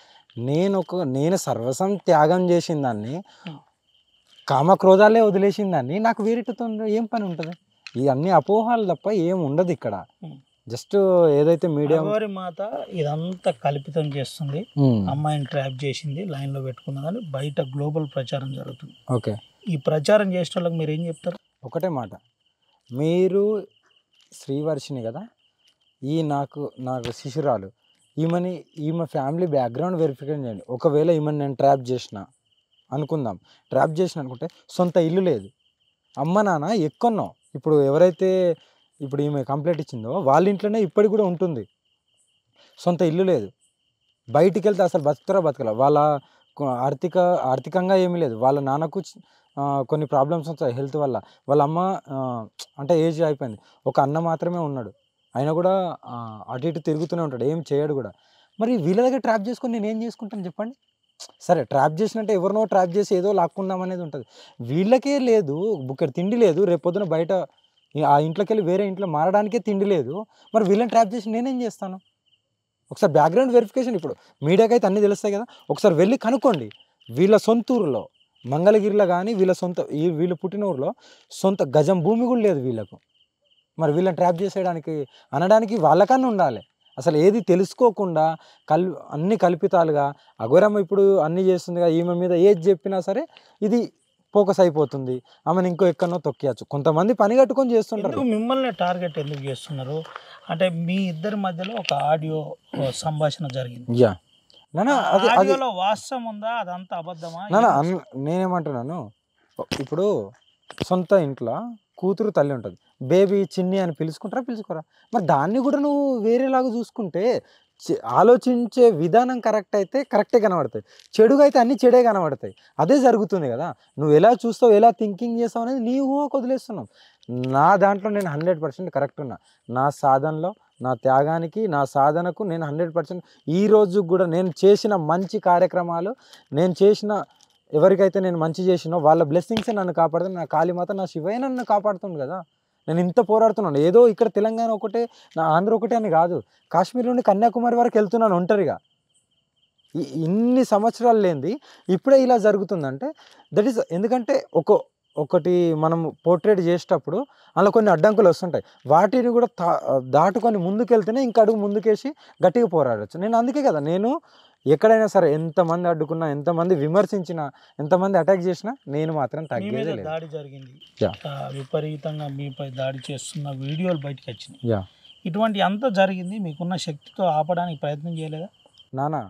నేను సర్వసం త్యాగం చేసిన దాన్ని, కామక్రోధాలే వదిలేసిన దాన్ని, నాకు వేరేటితో ఏం పని ఉంటుంది? ఈ అన్ని అపోహాలు తప్ప ఏం ఉండదు ఇక్కడ. జస్ట్ ఏదైతే మీడియా అఘోరి మాత ఇదంతా కల్పితం చేస్తుంది, అమ్మాయిని ట్రాప్ చేసింది, లైన్లో పెట్టుకున్నదని బయట గ్లోబల్ ప్రచారం జరుగుతుంది. ఓకే, ఈ ప్రచారం చేసే వాళ్ళకి మీరు ఏం చెప్తారు? ఒకటే మాట, మీరు శ్రీవర్షిని కదా, నాకు శిశురాలు, ఈమె ఫ్యామిలీ బ్యాక్గ్రౌండ్ వెరిఫికేషన్ చేయండి. ఒకవేళ ఈమెను నేను ట్రాప్ చేసిన అనుకుందాం, ట్రాప్ చేసిన అనుకుంటే సొంత ఇల్లు లేదు, అమ్మ నాన్న ఎక్కడున్నావు, ఇప్పుడు ఎవరైతే ఇప్పుడు ఈమె కంప్లైంట్ ఇచ్చిందో వాళ్ళ ఇంట్లోనే ఇప్పటికి కూడా ఉంటుంది, సొంత ఇల్లు లేదు, బయటికి వెళ్తే అసలు బతకలా, వాళ్ళ ఆర్థికంగా ఏమీ లేదు, వాళ్ళ నాన్నకు కొన్ని ప్రాబ్లమ్స్ వస్తాయి హెల్త్ వల్ల, వాళ్ళ అమ్మ అంటే ఏజ్ అయిపోయింది, ఒక అన్న మాత్రమే ఉన్నాడు, ఆయన కూడా అటు ఇటు తిరుగుతూనే ఉంటాడు, ఏం చేయడు కూడా. మరి వీళ్ళ దగ్గర ట్రాప్ చేసుకొని నేను ఏం చేసుకుంటాను చెప్పండి? సరే, ట్రాప్ చేసినట్టే ఎవరినో ట్రాప్ చేసి ఏదో లాక్కుందాం అనేది ఉంటుంది. వీళ్ళకే లేదు, బుక్కడి తిండి లేదు, రేపొద్దున బయట ఆ ఇంట్లోకి వెళ్ళి వేరే ఇంట్లో మారడానికే తిండి లేదు, మరి వీళ్ళని ట్రాప్ చేసి నేనేం చేస్తాను? ఒకసారి బ్యాక్గ్రౌండ్ వెరిఫికేషన్, ఇప్పుడు మీడియాకి అయితే అన్నీ తెలుస్తాయి కదా, ఒకసారి వెళ్ళి కనుక్కోండి. వీళ్ళ సొంత ఊరిలో మంగళగిరిలో కానీ వీళ్ళు పుట్టిన ఊరిలో సొంత గజం భూమి కూడా లేదు వీళ్ళకు. మరి వీళ్ళని ట్రాప్ చేసేయడానికి అనడానికి వాళ్ళకన్నా ఉండాలి. అసలు ఏది తెలుసుకోకుండా అన్ని కల్పితాలుగా అఘోరమ్మ ఇప్పుడు అన్నీ చేస్తుందిగా, ఈమె మీద ఏది చెప్పినా సరే ఇది ఫోకస్ అయిపోతుంది, ఆమెను ఇంకో ఎక్కడనో తొక్కియచ్చు. కొంతమంది పని కట్టుకొని చేస్తుంటారు. మిమ్మల్ని టార్గెట్ ఎందుకు చేస్తున్నారు అంటే మీ ఇద్దరి మధ్యలో ఒక ఆడియో సంభాషణ జరిగింది. ఆడియోలో వాస్తవం ఉందా, అదంతా అబద్ధమా? నేనేమంటున్నాను, ఇప్పుడు సొంత ఇంట్లో కూతురు తల్లి ఉంటుంది, బేబీ చిన్ని అని పిలుచుకోరా? మరి దాన్ని కూడా నువ్వు వేరేలాగా చూసుకుంటే ఆలోచించే విధానం కరెక్ట్ అయితే కరెక్టే కనబడతాయి, చెడుగా అయితే అన్ని చెడే కనబడతాయి. అదే జరుగుతుంది కదా. నువ్వు ఎలా చూస్తావు, ఎలా థింకింగ్ చేస్తావు అనేది నీ ఊహకు వదిలేస్తున్నావు. నా దాంట్లో నేను 100% కరెక్ట్ ఉన్నా. నా సాధనలో, నా త్యాగానికి, నా సాధనకు నేను 100%. ఈరోజు కూడా నేను చేసిన మంచి కార్యక్రమాలు, నేను చేసిన ఎవరికైతే నేను మంచి చేసినో వాళ్ళ బ్లెస్సింగ్సే నన్ను కాపాడుతుంది. నా కాళీమాత, నా శివయ్య నన్ను కాపాడుతుంది కదా. నేను ఇంత పోరాడుతున్నాను. ఏదో ఇక్కడ తెలంగాణ ఒకటే, నా ఆంధ్ర ఒకటే అని కాదు, కాశ్మీర్ నుండి కన్యాకుమారి వరకు వెళ్తున్నాను ఒంటరిగా. ఇన్ని సంవత్సరాలు లేనిది ఇప్పుడే ఇలా జరుగుతుందంటే దట్ ఈస్ ఎందుకంటే ఒకటి మనం పోర్ట్రేట్ చేసేటప్పుడు అలా కొన్ని అడ్డంకులు వస్తుంటాయి, వాటిని కూడా దాటుకొని ముందుకెళ్తేనే ఇంకా అడుగు ముందుకేసి గట్టిగా పోరాడచ్చు. నేను అందుకే కదా, నేను ఎక్కడైనా సరే ఎంతమంది అడ్డుకున్నా, ఎంతమంది విమర్శించినా, ఎంతమంది అటాక్ చేసినా నేను మాత్రం తగ్గేదే లేదు. దాడి జరిగింది, విపరీతంగా మీపై దాడి చేస్తున్న వీడియోలు బయటకు వచ్చినాయి. ఇటువంటి అంతా జరిగింది, మీకున్న శక్తితో ఆపడానికి ప్రయత్నం చేయలేదా? నానా,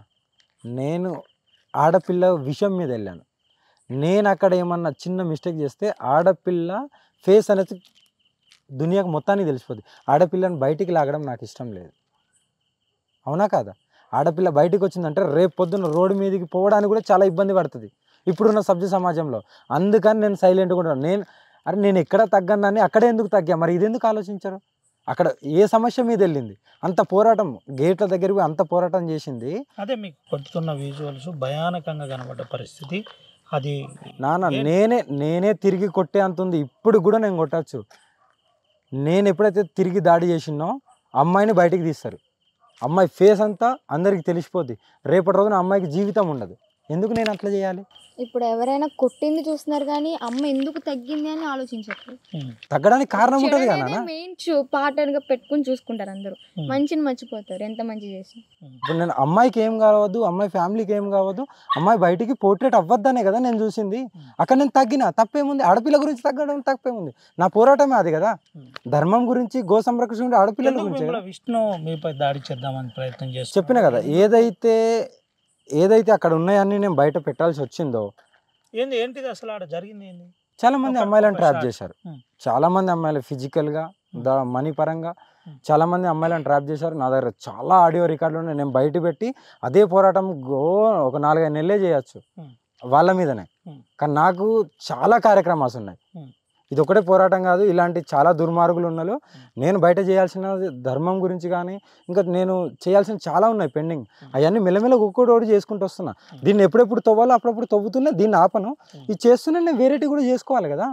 నేను ఆడపిల్ల విషయం మీద వెళ్ళాను. నేను అక్కడ ఏమన్నా చిన్న మిస్టేక్ చేస్తే ఆడపిల్ల ఫేస్ అనేది దునియాకు మొత్తానికి తెలిసిపోద్ది. ఆడపిల్లని బయటికి లాగడం నాకు ఇష్టం లేదు, అవునా కాదా? ఆడపిల్ల బయటకు వచ్చిందంటే రేపు పొద్దున్న రోడ్డు మీదకి పోవడానికి కూడా చాలా ఇబ్బంది పడుతుంది ఇప్పుడున్న సభ్య సమాజంలో. అందుకని నేను సైలెంట్గా ఉంటాను. నేను ఎక్కడ తగ్గన్నాని అక్కడే ఎందుకు తగ్గా, మరి ఇది ఎందుకు ఆలోచించారు? అక్కడ ఏ సమస్య మీద వెళ్ళింది, అంత పోరాటం గేట్ల దగ్గరికి అంత పోరాటం చేసింది. అదే మీకు కొట్టుతున్న విజువల్స్ భయానకంగా కనబడ్డ పరిస్థితి అది. నాన్న, నేనే తిరిగి కొట్టే అంత ఉంది, ఇప్పుడు కూడా నేను కొట్టచ్చు. నేను ఎప్పుడైతే తిరిగి దాడి చేసినో అమ్మాయిని బయటికి తీస్తారు, అమ్మాయి ఫేస్ అంతా అందరికి తెలిసిపోద్ది. రేపటి రోజున అమ్మాయికి జీవితం ఉండదు. ఎందుకు నేను అట్లా చేయాలి? ఇప్పుడు ఎవరైనా కొట్టింది చూస్తున్నారు కానీ అమ్మ ఎందుకు తగ్గింది అని ఆలోచించట్లేదు. తగ్గడానికి కారణం ఉంటుంది కదా, మెయిన్ పార్ట్నర్ గా పెట్టుకుని చూసుకుంటారు అందరూ, మంచిని మర్చిపోతారు ఎంత మంచి చేసి. ఇప్పుడు నేను అమ్మాయికి ఏం కావద్దు, అమ్మాయి ఫ్యామిలీకి ఏం కావద్దు, అమ్మాయి బయటికి పోర్ట్రేట్ అవ్వద్దనే కదా నేను చూసింది. అక్కడ నేను తగ్గిన తప్పేముంది? ఆడపిల్ల గురించి తగ్గడం తప్పేముంది? నా పోరాటమే అది కదా. ధర్మం గురించి, గో సంరక్షణ ఆడపిల్లల గురించి. విష్ణు మీపై దాడి చేద్దామని ప్రయత్నం చేసి చెప్పిన కదా, ఏదైతే అక్కడ ఉన్నాయని నేను బయట పెట్టాల్సి వచ్చిందో. ఏంటిది అసలు ఆడ జరిగింది ఏంది? చాలా మంది అమ్మాయిలను ట్రాప్ చేశారు, చాలా మంది అమ్మాయిలు ఫిజికల్గా, మనీ పరంగా చాలామంది అమ్మాయిలను ట్రాప్ చేశారు. నా దగ్గర చాలా ఆడియో రికార్డులు ఉన్నాయి. నేను బయట పెట్టి అదే పోరాటం ఒక 4-5 నెలలే చేయొచ్చు వాళ్ళ మీదనే. కానీ నాకు చాలా కార్యక్రమాలు ఉన్నాయి. ఇది ఒకటే పోరాటం కాదు, ఇలాంటి చాలా దుర్మార్గులు ఉన్నారు. నేను బయట చేయాల్సిన ధర్మం గురించి కానీ ఇంకా నేను చేయాల్సిన చాలా ఉన్నాయి పెండింగ్. అవన్నీ మెల్లమెల్ల ఒక్కొక్కటి చేసుకుంటూ వస్తున్నా. దీన్ని ఎప్పుడెప్పుడు తవ్వాలో అప్పుడప్పుడు తవ్వుతున్నా, దీన్ని ఆపను. ఇది చేస్తూనే నేను వేరేటి కూడా చేసుకోవాలి కదా,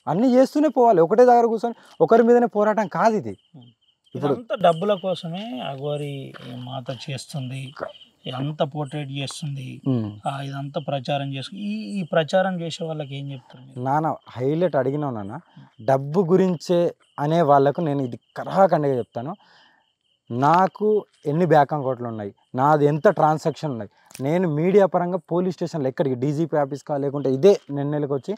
అన్నీ చేస్తూనే పోవాలి. ఒకటే దగ్గర కూర్చొని ఒకరి మీదనే పోరాటం కాదు ఇది. ఇప్పుడు డబ్బుల కోసమే అఘోరి మాత చేస్తుంది, అంత పోర్ట్రేట్ చేస్తుంది, ఇదంతా ప్రచారం చేస్తుంది. ఈ ప్రచారం చేసే వాళ్ళకి ఏం చెప్తారు నాన్న? హైలైట్ అడిగినావు నాన్న. డబ్బు గురించే అనే వాళ్ళకు నేను ఇది కరాఖండిగా చెప్తాను. నాకు ఎన్ని బ్యాంక్ అకౌంట్లు ఉన్నాయి, నాది ఎంత ట్రాన్సాక్షన్ ఉన్నాయి, నేను మీడియా పరంగా పోలీస్ స్టేషన్లో ఎక్కడికి డీజీపీ ఆఫీస్కా లేకుంటే ఇదే నెలకి వచ్చి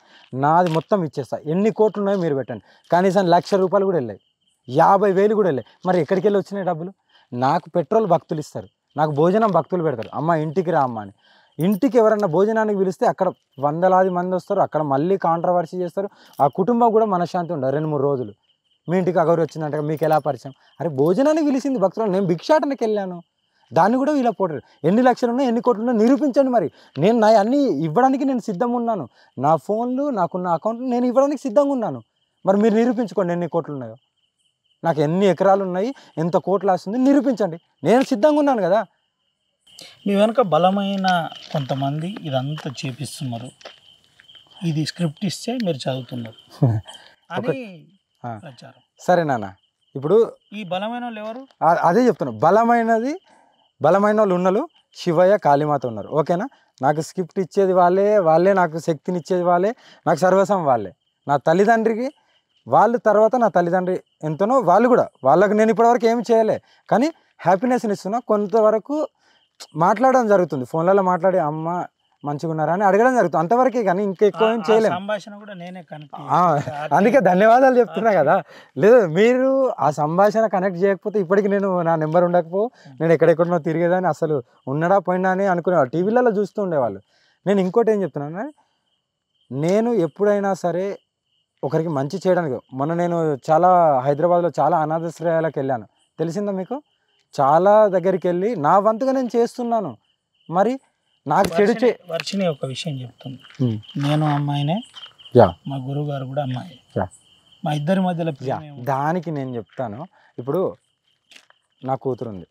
నాది మొత్తం ఇచ్చేస్తా. ఎన్ని కోట్లు ఉన్నాయో మీరు పెట్టండి. కనీసం ₹1,00,000 కూడా వెళ్ళాయి, 50,000 కూడా వెళ్ళాయి. మరి ఎక్కడికి వెళ్ళి వచ్చినాయి డబ్బులు? నాకు పెట్రోల్ భక్తులు ఇస్తారు, నాకు భోజనం భక్తులు పెడతారు. అమ్మ ఇంటికి రా అమ్మ అని. ఇంటికి ఎవరన్నా భోజనానికి పిలిస్తే అక్కడ వందలాది మంది వస్తారు, అక్కడ మళ్ళీ కాంట్రవర్సీ చేస్తారు. ఆ కుటుంబం కూడా మనశ్శాంతి ఉండదు 2-3 రోజులు. మీ ఇంటికి అగౌరి వచ్చిందంటే మీకు ఎలా పరిచయం? అరే భోజనానికి పిలిచింది భక్తులు, నేను భిక్షాటనకి వెళ్ళాను, దాన్ని కూడా ఇలా పోటారు. ఎన్ని లక్షలు ఉన్నాయి, ఎన్ని కోట్లు ఉన్నాయి నిరూపించండి. మరి నేను నా అన్నీ ఇవ్వడానికి నేను సిద్ధంగా ఉన్నాను. నా ఫోన్లు, నాకున్న అకౌంట్లు నేను ఇవ్వడానికి సిద్ధంగా ఉన్నాను. మరి మీరు నిరూపించుకోండి ఎన్ని కోట్లు ఉన్నాయో, నాకు ఎన్ని ఎకరాలు ఉన్నాయి, ఎంత కోట్లు వస్తుంది నిరూపించండి. నేను సిద్ధంగా ఉన్నాను కదా. మీ వెనుక బలమైన కొంతమంది ఇదంతా చేపిస్తున్నారు, ఇది స్క్రిప్ట్ ఇస్తే మీరు చదువుతున్నారు అని ప్రచారం. సరే నాన్న, ఇప్పుడు ఈ బలమైన వాళ్ళు ఎవరు? అదే చెప్తున్నా. బలమైన వాళ్ళు ఉన్నారు, శివయ్య, కాళీమాత ఉన్నారు. ఓకేనా? నాకు స్క్రిప్ట్ ఇచ్చేది వాళ్ళే నాకు శక్తిని ఇచ్చేది వాళ్ళే, నాకు సర్వస్వం వాళ్ళే. నా తల్లిదండ్రికి వాళ్ళు, తర్వాత నా తల్లిదండ్రి ఎంతనో వాళ్ళు కూడా, వాళ్ళకి నేను ఇప్పటివరకు ఏమి చేయలే, కానీ హ్యాపీనెస్ని ఇస్తున్నా. కొంతవరకు మాట్లాడడం జరుగుతుంది, ఫోన్లలో మాట్లాడి అమ్మ మంచిగా ఉన్నారా అని అడగడం జరుగుతుంది, అంతవరకే. కానీ ఇంకా ఎక్కువ ఏం చేయలేము. సంభాషణ కూడా నేనే అందుకే ధన్యవాదాలు చెప్తున్నా కదా. లేదు, మీరు ఆ సంభాషణ కనెక్ట్ చేయకపోతే ఇప్పటికి నేను నా నెంబర్ ఉండకపో, నేను ఎక్కడెక్కడనో తిరిగేదాన్ని, అసలు ఉన్నాడా పోయినా అని అనుకునేవాళ్ళు, టీవీలలో చూస్తూ ఉండేవాళ్ళు. నేను ఇంకోటి ఏం చెప్తున్నాను, నేను ఎప్పుడైనా సరే ఒకరికి మంచి చేయడానికి, మొన్న నేను చాలా హైదరాబాద్లో చాలా అనాథాశ్రయాలకు వెళ్ళాను, తెలిసిందా మీకు? చాలా దగ్గరికి వెళ్ళి నా వంతుగా నేను చేస్తున్నాను. మరి నాకు చెడు వర్షిని ఒక విషయం చెప్తుంది, నేను అమ్మాయినే, మా గురువు గారు కూడా అమ్మాయి, మా ఇద్దరి మధ్యలో దానికి నేను చెప్తాను. ఇప్పుడు నా కూతురు ఉంది,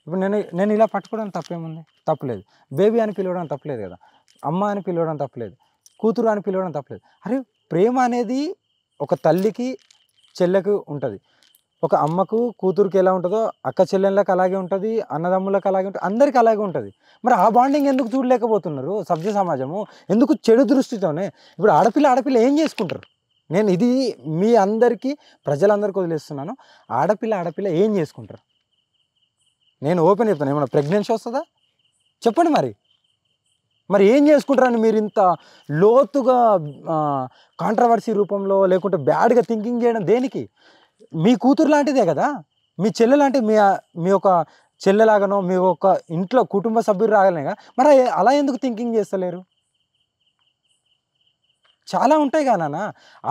ఇప్పుడు నేను ఇలా పట్టుకోవడం తప్పేముంది? తప్పలేదు. బేబీ అని పిలవడం తప్పలేదు కదా, అమ్మ అని పిలవడం తప్పలేదు, కూతురు అని పిలవడం తప్పలేదు. అరే ప్రేమ అనేది ఒక తల్లికి చెల్లెకు ఉంటుంది, ఒక అమ్మకు కూతురుకి ఎలా ఉంటుందో అక్క చెల్లెళ్ళకి అలాగే ఉంటుంది, అన్నదమ్ములకు అలాగే ఉంటుంది, అందరికీ అలాగే ఉంటుంది. మరి ఆ బాండింగ్ ఎందుకు చూడలేకపోతున్నారు సభ్య సమాజము? ఎందుకు చెడు దృష్టితోనే? ఇప్పుడు ఆడపిల్ల ఏం చేసుకుంటారు? నేను ఇది మీ అందరికీ, ప్రజలందరికీ వదిలేస్తున్నాను. ఆడపిల్ల ఏం చేసుకుంటారు? నేను ఓపెన్ చెప్తాను. ఏమన్నా ప్రెగ్నెన్సీ వస్తుందా? చెప్పండి. మరి ఏం చేసుకుంటారని మీరు ఇంత లోతుగా కాంట్రవర్సీ రూపంలో లేకుంటే బ్యాడ్గా థింకింగ్ చేయడం దేనికి? మీ కూతురు లాంటిదే కదా, మీ చెల్లె లాంటి, మీ ఒక చెల్లెలాగానో మీ ఒక ఇంట్లో కుటుంబ సభ్యులు రాగలేగా, మరి అలా ఎందుకు థింకింగ్ చేస్తలేరు? చాలా ఉంటాయి కదా నాన్న,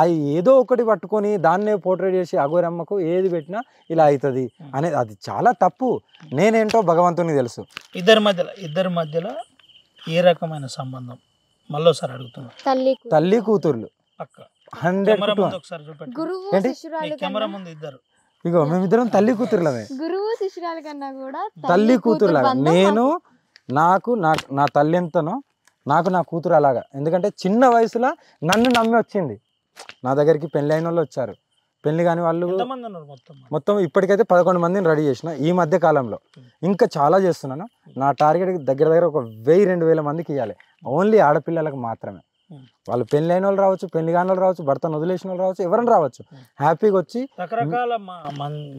అవి ఏదో ఒకటి పట్టుకొని దాన్నే పోర్ట్రేట్ చేసి అఘోరమ్మకు ఏది పెట్టినా ఇలా అవుతుంది అనేది అది చాలా తప్పు. నేనేంటో భగవంతునికి తెలుసు. ఇద్దరి మధ్యలో ఏ రకమైన సంబంధం? మళ్ళీసారి అడుగుతున్నా. తల్లి కూతుర్లు 100%. ఇగో మేమిద్దరం తల్లి కూతురులమే. గురువు శిష్యురాల కన్నా కూడా తల్లి కూతురులాగా నేను, నా తల్లి ఎంతనో నాకు నా కూతురు అలాగా. ఎందుకంటే చిన్న వయసులో నన్ను నమ్మి వచ్చింది, నా దగ్గరికి పెళ్ళి అయిన వాళ్ళు వచ్చారు, పెళ్లి కాని వాళ్ళు మొత్తం ఇప్పటికైతే 11 మందిని రెడీ చేసిన. ఈ మధ్య కాలంలో ఇంకా చాలా చేస్తున్నాను. నా టార్గెట్ దగ్గర ఒక 1000-2000 మందికి ఇవ్వాలి, ఓన్లీ ఆడపిల్లలకు మాత్రమే. వాళ్ళు పెళ్లి అయిన వాళ్ళు రావచ్చు, పెళ్లి కాని వాళ్ళు రావచ్చు, భర్తను వదిలేసిన వాళ్ళు రావచ్చు, ఎవరైనా రావచ్చు. హ్యాపీగా వచ్చి రకరకాల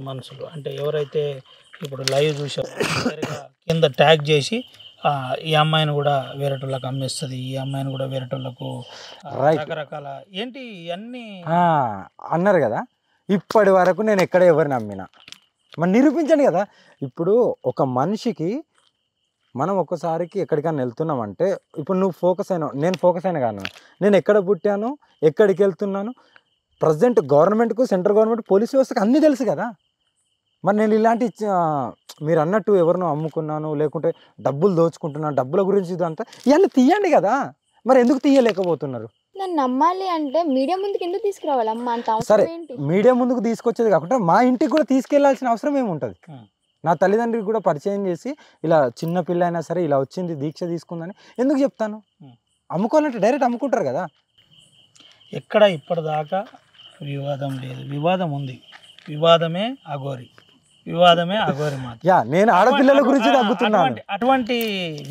మనుషులు అంటే ఎవరైతే ఇప్పుడు లైవ్ చూసారు కింద ట్యాగ్ చేసి ఈ అమ్మాయిని కూడా వేరేటోళ్ళకి అమ్మేస్తుంది, ఈ అమ్మాయిని కూడా వేరేటోళ్ళకు రకరకాల ఏంటి అన్నీ అన్నారు కదా. ఇప్పటి వరకు నేను ఎక్కడ ఎవరు నమ్మినా మరి నిరూపించండి కదా. ఇప్పుడు ఒక మనిషికి మనం ఒక్కసారికి ఎక్కడికైనా వెళ్తున్నామంటే, ఇప్పుడు నువ్వు ఫోకస్ అయినావు, నేను ఫోకస్ అయినా కాను, నేను ఎక్కడ పుట్టాను, ఎక్కడికి వెళ్తున్నాను, ప్రజెంట్ గవర్నమెంట్కు, సెంట్రల్ గవర్నమెంట్, పోలీస్ వ్యవస్థకు అన్నీ తెలుసు కదా. మరి నేను ఇలాంటి మీరు అన్నట్టు ఎవరినో అమ్ముకున్నాను లేకుంటే డబ్బులు దోచుకుంటున్నాను డబ్బుల గురించి ఇదంతా ఇవన్నీ తీయండి కదా, మరి ఎందుకు తీయలేకపోతున్నారు? నన్ను నమ్మాలి అంటే మీడియా ముందుకు ఎందుకు తీసుకురావాలి అమ్మ? అంత సరే అవసరం ఏంటి? మీడియా ముందుకు తీసుకొచ్చేది కాకుండా మా ఇంటికి కూడా తీసుకెళ్లాల్సిన అవసరం ఏముంటుంది? నా తల్లిదండ్రులకు కూడా పరిచయం చేసి ఇలా చిన్న పిల్ల అయినా సరే ఇలా వచ్చింది దీక్ష తీసుకుందని ఎందుకు చెప్తాను? అమ్ముకోవాలంటే డైరెక్ట్ అమ్ముకుంటారు కదా. ఎక్కడ ఇప్పటిదాకా వివాదం లేదు, వివాదం ఉంది. వివాదమే అఘోరి, వివాదమే అఘోరి మాత. యా నేను ఆడపిల్లల గురించి తగ్గుతున్నాను. అటువంటి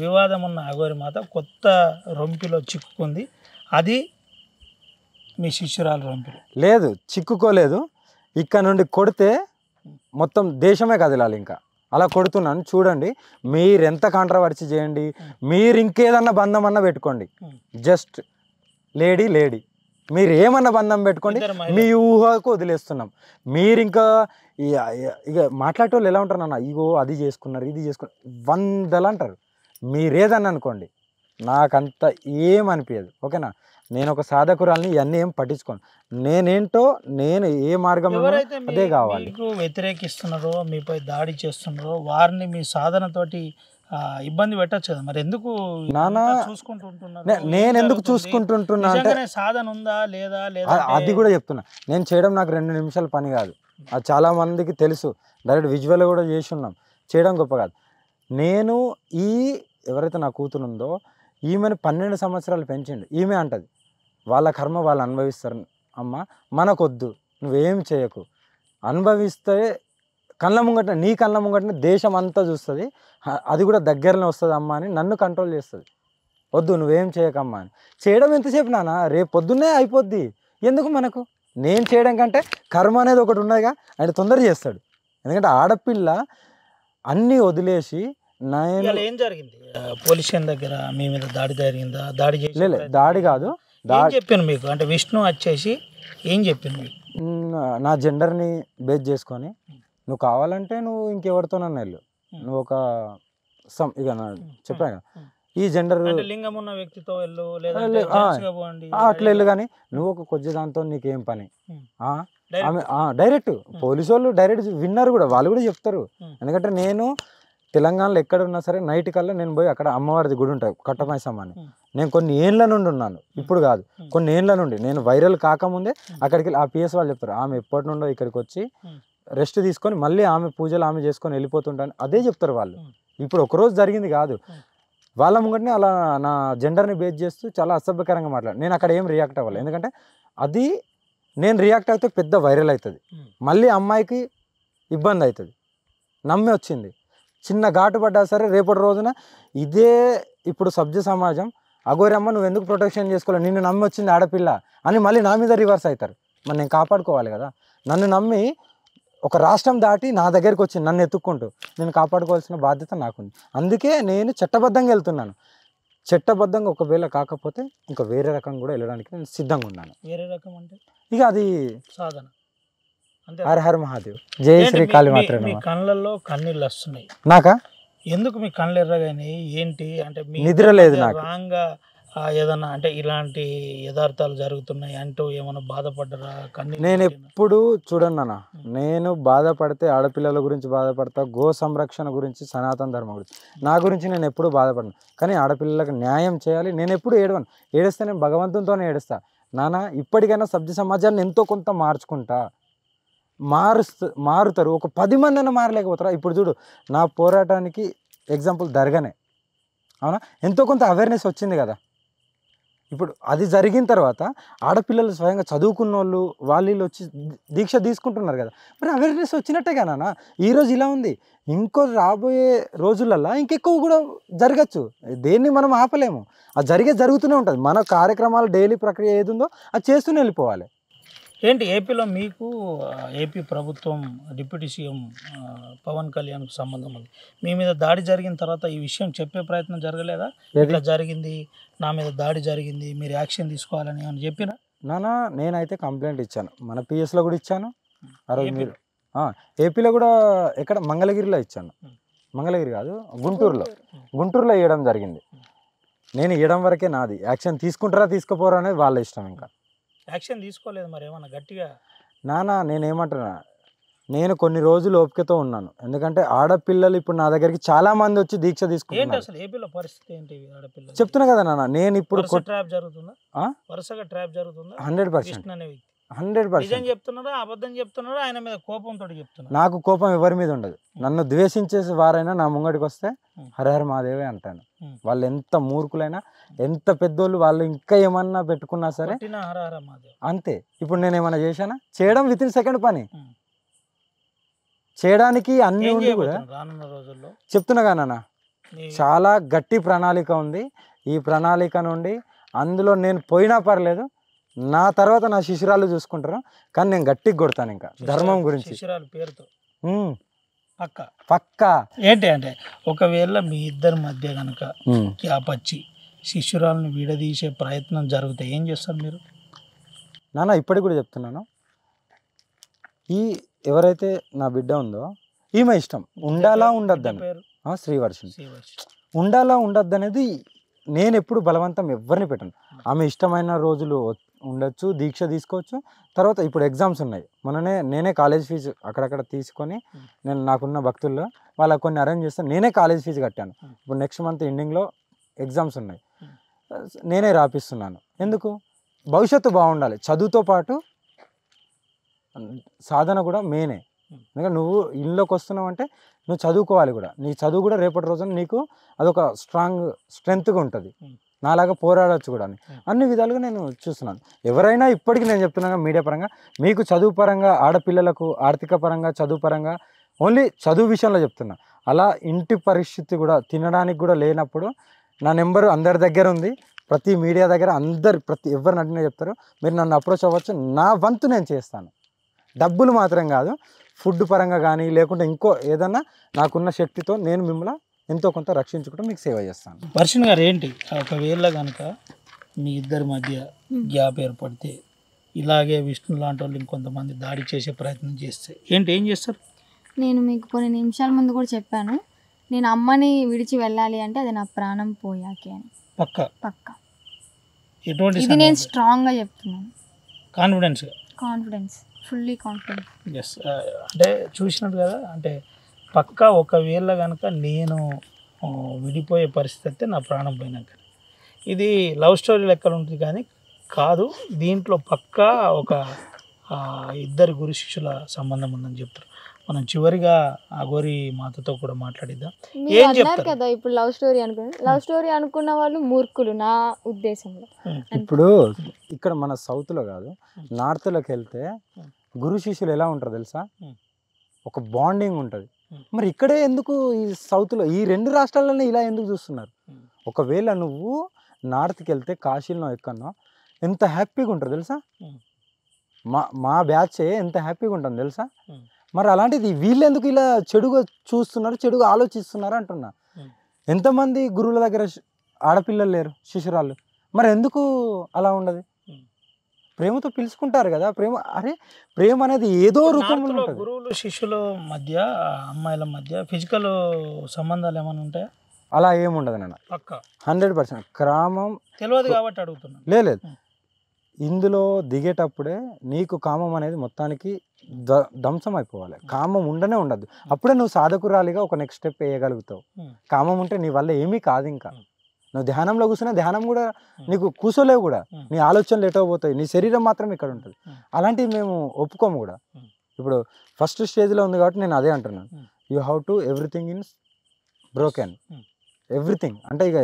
వివాదం ఉన్న అఘోరి మాత కొత్త రొంపిలో చిక్కుకుంది. అది మీ శిష్యురాలు రొంపిలో లేదు, చిక్కుకోలేదు. ఇక్కడ నుండి కొడితే మొత్తం దేశమే కదలాలి. ఇంకా అలా కొడుతున్నాను చూడండి. మీరు ఎంత కాంట్రవర్సీ చేయండి, మీరు ఇంకేదన్నా బంధం అన్నా పెట్టుకోండి, జస్ట్ లేడీ లేడీ మీరు ఏమన్నా బంధం పెట్టుకోండి, మీ ఊహకు వదిలేస్తున్నాం. మీరు ఇంకా ఇక మాట్లాడేటోళ్ళు ఎలా ఉంటారు నాన్న, ఇగో అది చేసుకున్నారు ఇది చేసుకున్నారు 100 అంటారు. మీరేదన్నా అనుకోండి, నాకంత ఏమనిపించదు. ఓకేనా, నేను ఒక సాధకురాల్ని, ఇవన్నీ ఏం పట్టించుకోను. నేనేంటో నేను ఏ మార్గం అదే కావాలి. మీకు వ్యతిరేకిస్తున్నారో మీపై దాడి చేస్తున్నారో వారిని మీ సాధనతోటి ఇబ్బంది పెట్టచ్చు కదా, మరి ఎందుకు నానా చూసుకుంటుంటున్నారు? నేను ఎందుకు చూసుకుంటుంటున్నా అంటే సాధన ఉందా లేదా లేదా అది కూడా చెప్తున్నా. నేను చేయడం నాకు 2 నిమిషాల పని కాదు, అది చాలా మందికి తెలుసు. డైరెక్ట్ విజువల్ కూడా చేసి ఉన్నాం, చేయడం గొప్ప కాదు. నేను ఎవరైతే నా కూతురు ఉందో ఈమెను 12 సంవత్సరాలు పెంచిండు. ఈమె అంటది వాళ్ళ కర్మ వాళ్ళు అనుభవిస్తారు అమ్మ, మనకొద్దు, నువ్వేం చేయకు, అనుభవిస్తే కళ్ళ ముంగట నీ కళ్ళ ముంగటనే దేశం అంతా చూస్తుంది, అది కూడా దగ్గరనే వస్తుంది అమ్మ అని నన్ను కంట్రోల్ చేస్తుంది. వద్దు నువ్వేం చేయకమ్మా అని. చేయడం ఎంతసేపు నాన్న, రేపు పొద్దున్నే అయిపోద్ది, ఎందుకు మనకు? నేను చేయడం కంటే కర్మ అనేది ఒకటి ఉన్నదిగా, ఆయన తొందర చేస్తాడు. ఎందుకంటే ఆడపిల్ల అన్నీ వదిలేసి ఏం జరిగింది? పోలీస్ స్టేషన్ దగ్గర మీ మీద దాడి జరిగిందా? దాడి చేసి దాడి కాదు, చెప్పాను మీకు అంటే విష్ణు వచ్చేసి ఏం చెప్పాను మీకు? నా జెండర్ని బేస్ చేసుకొని నువ్వు కావాలంటే నువ్వు ఇంకెవరితోనన్నా వెళ్ళు, నువ్వు ఒక ఇక చెప్పాను కదా, ఈ జెండర్ లింగం ఉన్న వ్యక్తితో వెళ్ళు, అట్లా వెళ్ళు, కానీ నువ్వు ఒక కొద్ది దాంతో నీకేం పని? ఆమె డైరెక్ట్ పోలీసు వాళ్ళు డైరెక్ట్ విన్నారు కూడా, వాళ్ళు కూడా చెప్తారు. ఎందుకంటే నేను తెలంగాణలో ఎక్కడ ఉన్నా సరే నైట్ కల్లా నేను పోయి అక్కడ అమ్మవారిది గుడి ఉంటాయి కట్టమైసమ్మ అని, నేను కొన్ని ఏళ్ళ నుండి ఉన్నాను, ఇప్పుడు కాదు కొన్ని ఏళ్ళ నుండి. నేను వైరల్ కాకముందే అక్కడికి ఆ పిఎస్ వాళ్ళు చెప్తారు, ఆమె ఎప్పటి నుండో ఇక్కడికి వచ్చి రెస్ట్ తీసుకొని మళ్ళీ ఆమె పూజలు ఆమె చేసుకొని వెళ్ళిపోతుంటాను, అదే చెప్తారు వాళ్ళు. ఇప్పుడు ఒకరోజు జరిగింది కాదు, వాళ్ళ ముంగటనే అలా నా జెండర్ని బేస్ చేస్తూ చాలా అసభ్యకరంగా మాట్లాడు. నేను అక్కడ ఏం రియాక్ట్ అవ్వాలి, ఎందుకంటే అది నేను రియాక్ట్ అయితే పెద్ద వైరల్ అవుతుంది, మళ్ళీ అమ్మాయికి ఇబ్బంది అవుతుంది. నమ్మి వచ్చింది, చిన్న ఘాటు పడ్డా సరే రేపటి రోజున ఇదే ఇప్పుడు సభ్య సమాజం అఘోరి అమ్మ నువ్వు ఎందుకు ప్రొటెక్షన్ చేసుకోవాలి, నిన్ను నమ్మి వచ్చింది ఆడపిల్ల అని మళ్ళీ నా మీద రివర్స్ అవుతారు. మరి నేను కాపాడుకోవాలి కదా, నన్ను నమ్మి ఒక రాష్ట్రం దాటి నా దగ్గరికి వచ్చి నన్ను ఎత్తుక్కుంటూ నేను కాపాడుకోవాల్సిన బాధ్యత నాకుంది. అందుకే నేను చట్టబద్ధంగా వెళ్తున్నాను. చట్టబద్ధంగా ఒకవేళ కాకపోతే ఇంకా వేరే రకం కూడా వెళ్ళడానికి నేను సిద్ధంగా ఉన్నాను. వేరే రకం అంటే ఇక అది సాధన. హర హర మహాదేవ్, జై శ్రీ కాళీ మాత్రమే. మీ కళ్ళల్లో కన్నీళ్ళు వస్తున్నాయి, నాకా? ఎందుకు మీ కళ్ళు ఎర్రగానే ఏంటి? అంటే నిద్ర లేదు నాకు. రాంగా ఏదన్నా అంటే ఇలాంటి యథార్థాలు జరుగుతున్నాయి అంటూ ఏమైనా బాధపడ్డరా? నేను ఎప్పుడు చూడండి అన్న, నేను బాధపడితే ఆడపిల్లల గురించి బాధపడతా, గో సంరక్షణ గురించి, సనాతన ధర్మం గురించి, నా గురించి నేను ఎప్పుడు బాధపడను. కానీ ఆడపిల్లలకు న్యాయం చేయాలి. నేను ఎప్పుడు ఏడవను, ఏడిస్తే నేను భగవంతునితోనే ఏడుస్తా. నాన్న ఇప్పటికైనా సభ్య సమాజాన్ని ఎంతో కొంత మార్చుకుంటా, మారుతారు. ఒక 10 మంది అయినా మారలేకపోతారా? ఇప్పుడు చూడు నా పోరాటానికి ఎగ్జాంపుల్ దర్గానే, అవునా? ఎంతో కొంత అవేర్నెస్ వచ్చింది కదా. ఇప్పుడు అది జరిగిన తర్వాత ఆడపిల్లలు స్వయంగా చదువుకున్న వాళ్ళు వచ్చి దీక్ష తీసుకుంటున్నారు కదా, మరి అవేర్నెస్ వచ్చినట్టే కదా. ఈరోజు ఇలా ఉంది, ఇంకో రాబోయే రోజులల్లో ఇంకెక్కువ కూడా జరగచ్చు. దేన్ని మనం ఆపలేము, అది జరుగుతూనే ఉంటుంది. మన కార్యక్రమాలు డైలీ ప్రక్రియ ఏది ఉందో అది చేస్తూనే వెళ్ళిపోవాలి. ఏంటి ఏపీలో మీకు ఏపీ ప్రభుత్వం డిప్యూటీ సీఎం పవన్ కళ్యాణ్కు సంబంధం ఉంది, మీ మీద దాడి జరిగిన తర్వాత ఈ విషయం చెప్పే ప్రయత్నం జరగలేదా? ఇట్లా జరిగింది, నా మీద దాడి జరిగింది, మీరు యాక్షన్ తీసుకోవాలని అని చెప్పినా? నానా నేనైతే కంప్లైంట్ ఇచ్చాను, మన పిఎస్లో కూడా ఇచ్చాను. ఆ రోజు మీరు ఏపీలో కూడా ఎక్కడ మంగళగిరిలో ఇచ్చాను, మంగళగిరి కాదు గుంటూరులో ఇవ్వడం జరిగింది. నేను ఇవ్వడం వరకే నాది, యాక్షన్ తీసుకుంటారా తీసుకోపోరా అనేది వాళ్ళ ఇష్టం. ఇంకా యాక్షన్ తీసుకోలేదు, మరి ఏమన్నా గట్టిగా? నానా నేనేమంటున్నా, నేను కొన్ని రోజులు ఓపికతో ఉన్నాను. ఎందుకంటే ఆడపిల్లలు ఇప్పుడు నా దగ్గరికి చాలా మంది వచ్చి దీక్ష ఏంటి తీసుకుంటున్నారు. అసలు ఏపీలో పరిస్థితి ఏంటి ఆడపిల్లలు? చెప్తున్నా కదా నాన్న, నేను ఇప్పుడు ట్రాప్ జరుగుతుందా? ఆ? వరుసగా ట్రాప్ జరుగుతుందా? 100% విష్ణు అనే వ్యక్తి 100%. నిజం చెప్తున్నారా అబద్ధం చెప్తున్నారా? ఆయన మీద కోపంతో చెప్తున్నారు. నాకు కోపం ఎవరి మీద ఉండదు. నన్ను ద్వేషించే వారైనా నా ముంగడికి వస్తే హరహర మహాదేవే అంటాను. వాళ్ళు ఎంత మూర్ఖులైనా ఎంత పెద్దోళ్ళు వాళ్ళు ఇంకా ఏమన్నా పెట్టుకున్నా సరే అంతే. ఇప్పుడు నేను ఏమన్నా చేశానా? చేయడం విత్ ఇన్ సెకండ్ పని చేయడానికి అన్ని ఉండి కూడా రానున్న రోజుల్లో చెప్తున్నా కదా, చాలా గట్టి ప్రణాళిక ఉంది. ఈ ప్రణాళిక నుండి అందులో నేను పోయినా పర్లేదు, నా తర్వాత నా శిశురాలు చూసుకుంటారు. కానీ నేను గట్టిగా కొడతాను ఇంకా ధర్మం గురించి పేరుతో పక్కా. ఏంటి అంటే ఒకవేళ మీ ఇద్దరి మధ్య కనుక గ్యాప్ వచ్చి శిశురాలను విడదీసే ప్రయత్నం జరిగితే ఏం చేస్తారు మీరు? నాన్న ఇప్పటికి కూడా చెప్తున్నాను, ఈ ఎవరైతే నా బిడ్డ ఉందో ఈమె ఇష్టం ఉండాలా ఉండద్దని, శ్రీవర్షిని ఉండాలా ఉండద్దు అనేది నేను ఎప్పుడు బలవంతం ఎవరిని పెట్టను. ఆమె ఇష్టమైన రోజులు ఉండొచ్చు, దీక్ష తీసుకోవచ్చు. తర్వాత ఇప్పుడు ఎగ్జామ్స్ ఉన్నాయి, నేనే కాలేజ్ ఫీజు అక్కడక్కడ తీసుకొని నేను నాకున్న భక్తుల్లో వాళ్ళకి కొన్ని అరేంజ్ చేస్తాను. నేనే కాలేజ్ ఫీజు కట్టాను. ఇప్పుడు నెక్స్ట్ మంత్ ఎండింగ్లో ఎగ్జామ్స్ ఉన్నాయి, నేనే రాపిస్తున్నాను. ఎందుకు? భవిష్యత్తు బాగుండాలి. చదువుతో పాటు సాధన కూడా మెయినే. ఎందుకంటే నువ్వు ఇల్లులోకి వస్తున్నావు అంటే నువ్వు చదువుకోవాలి కూడా. నీ చదువు కూడా రేపటి రోజున నీకు అదొక స్ట్రెంగ్త్గా ఉంటుంది. నాలాగా పోరాడవచ్చు కూడా అని అన్ని విధాలుగా నేను చూస్తున్నాను. ఎవరైనా ఇప్పటికీ నేను చెప్తున్నాను మీడియా పరంగా, మీకు చదువు పరంగా ఆడపిల్లలకు ఆర్థిక పరంగా చదువు పరంగా ఓన్లీ చదువు విషయంలో చెప్తున్నా. అలా ఇంటి పరిస్థితి కూడా తినడానికి కూడా లేనప్పుడు నా నెంబరు అందరి దగ్గర ఉంది. ప్రతి మీడియా దగ్గర ఎవరిని అడిగినా చెప్తారు. మీరు నన్ను అప్రోచ్ అవ్వచ్చు. నా వంతు నేను చేస్తాను. డబ్బులు మాత్రం కాదు, ఫుడ్ పరంగా కానీ లేకుంటే ఇంకో ఏదన్నా నాకున్న శక్తితో నేను మిమ్మల్ని ఎంతో కొంత రక్షించుకుంటూ మీకు సేవ చేస్తాను. వర్షిణి గారు ఏంటి ఒకవేళ కనుక మీ ఇద్దరి మధ్య గ్యాప్ ఏర్పడితే ఇలాగే విష్ణు లాంటి వాళ్ళు ఇంకొంతమంది దాడి చేసే ప్రయత్నం చేస్తే ఏం చేస్తారు? నేను మీకు కొన్ని నిమిషాల ముందు కూడా చెప్పాను, నేను అమ్మని విడిచి వెళ్ళాలి అంటే అది నా ప్రాణం పోయాకే అని. పక్కా ఇది నేను స్ట్రాంగ్గా చెప్తున్నాను. Confidence fully confidence. ఎస్, అంటే చూసినట్టు కదా, అంటే పక్కా ఒకవేళ కనుక నేను విడిపోయే పరిస్థితి అయితే నా ప్రాణం పోయినాక. ఇది లవ్ స్టోరీ లెక్కలు ఉంటుంది కానీ కాదు, దీంట్లో పక్కా ఒక ఇద్దరు గురు శిష్యుల సంబంధం ఉందని చెప్తారు. మనం చివరిగా అఘోరి మాతతో కూడా మాట్లాడిద్దాం. ఏం చెప్తారు కదా ఇప్పుడు లవ్ స్టోరీ అనుకున్న వాళ్ళు మూర్ఖులు నా ఉద్దేశంలో. ఇప్పుడు ఇక్కడ మన సౌత్లో కాదు నార్త్లోకి వెళ్తే గురు శిష్యులు ఎలా ఉంటారు తెలుసా? ఒక బాండింగ్ ఉంటుంది. మరి ఇక్కడే ఎందుకు ఈ సౌత్లో ఈ రెండు రాష్ట్రాలనే ఇలా ఎందుకు చూస్తున్నారు? ఒకవేళ నువ్వు నార్త్కి వెళ్తే కాశీలో ఎక్కడో ఎంత హ్యాపీగా ఉంటారు తెలుసా? మా బ్యాచే ఎంత హ్యాపీగా ఉంటుంది తెలుసా? మరి అలాంటిది వీళ్ళు ఎందుకు ఇలా చెడుగా చూస్తున్నారు, చెడుగా ఆలోచిస్తున్నారు అంటున్నా. ఎంతమంది గురువుల దగ్గర ఆడపిల్లలు లేరు, శిశురాళ్ళు, మరి ఎందుకు అలా ఉండదు? ప్రేమతో పిలుచుకుంటారు కదా. ప్రేమ అనేది ఏదో రూపంలో ఉంటుంది. గురువులు శిష్యుల మధ్య అమ్మాయిల మధ్య ఫిజికల్ సంబంధాలు ఏమైనా ఉంటాయా? అలా ఏముండదు నాన్న, 100%. క్రామం తెలియదు కాబట్టి అడుగుతున్నాను. లేదు, ఇందులో దిగేటప్పుడే నీకు కామం అనేది మొత్తానికి ధ్వంసం అయిపోవాలి. కామం ఉండనే ఉండద్దు. అప్పుడే నువ్వు సాధకురాలిగా ఒక నెక్స్ట్ స్టెప్ వేయగలుగుతావు. కామం ఉంటే నీ వల్ల ఏమీ కాదు. ఇంకా నువ్వు ధ్యానంలో కూర్చున్నా ధ్యానం కూడా నీకు కూర్చోలేవు కూడా, నీ ఆలోచనలు ఎటో పోతాయి, నీ శరీరం మాత్రం ఇక్కడ ఉంటుంది. అలాంటివి మేము ఒప్పుకోము కూడా. ఇప్పుడు ఫస్ట్ స్టేజ్లో ఉంది కాబట్టి నేను అదే అంటున్నాను, you have to everything in broken. Everything అంటే ఇక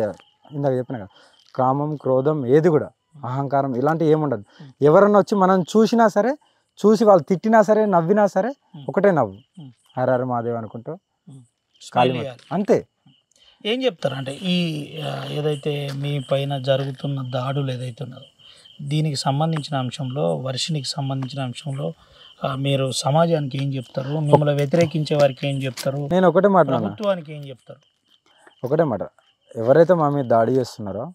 ఇందాక చెప్పిన కదా, కామం క్రోధం ఏది కూడా అహంకారం ఇలాంటివి ఏముండదు. ఎవరన్నా వచ్చి మనం చూసినా సరే, చూసి వాళ్ళు తిట్టినా సరే, నవ్వినా సరే ఒకటే నవ్వు, హర మహాదేవ్ అనుకుంటూ కాలి అంతే. ఏం చెప్తారు అంటే ఈ ఏదైతే మీ పైన జరుగుతున్న దాడులు ఏదైతే ఉన్నదో దీనికి సంబంధించిన అంశంలో, వర్షినికి సంబంధించిన అంశంలో మీరు సమాజానికి ఏం చెప్తారు? మిమ్మల్ని వ్యతిరేకించే వారికి ఏం చెప్తారు? నేను ఒకటే మాట, ప్రభుత్వానికి ఏం చెప్తారు? ఒకటే మాట, ఎవరైతే మా మీద దాడి చేస్తున్నారో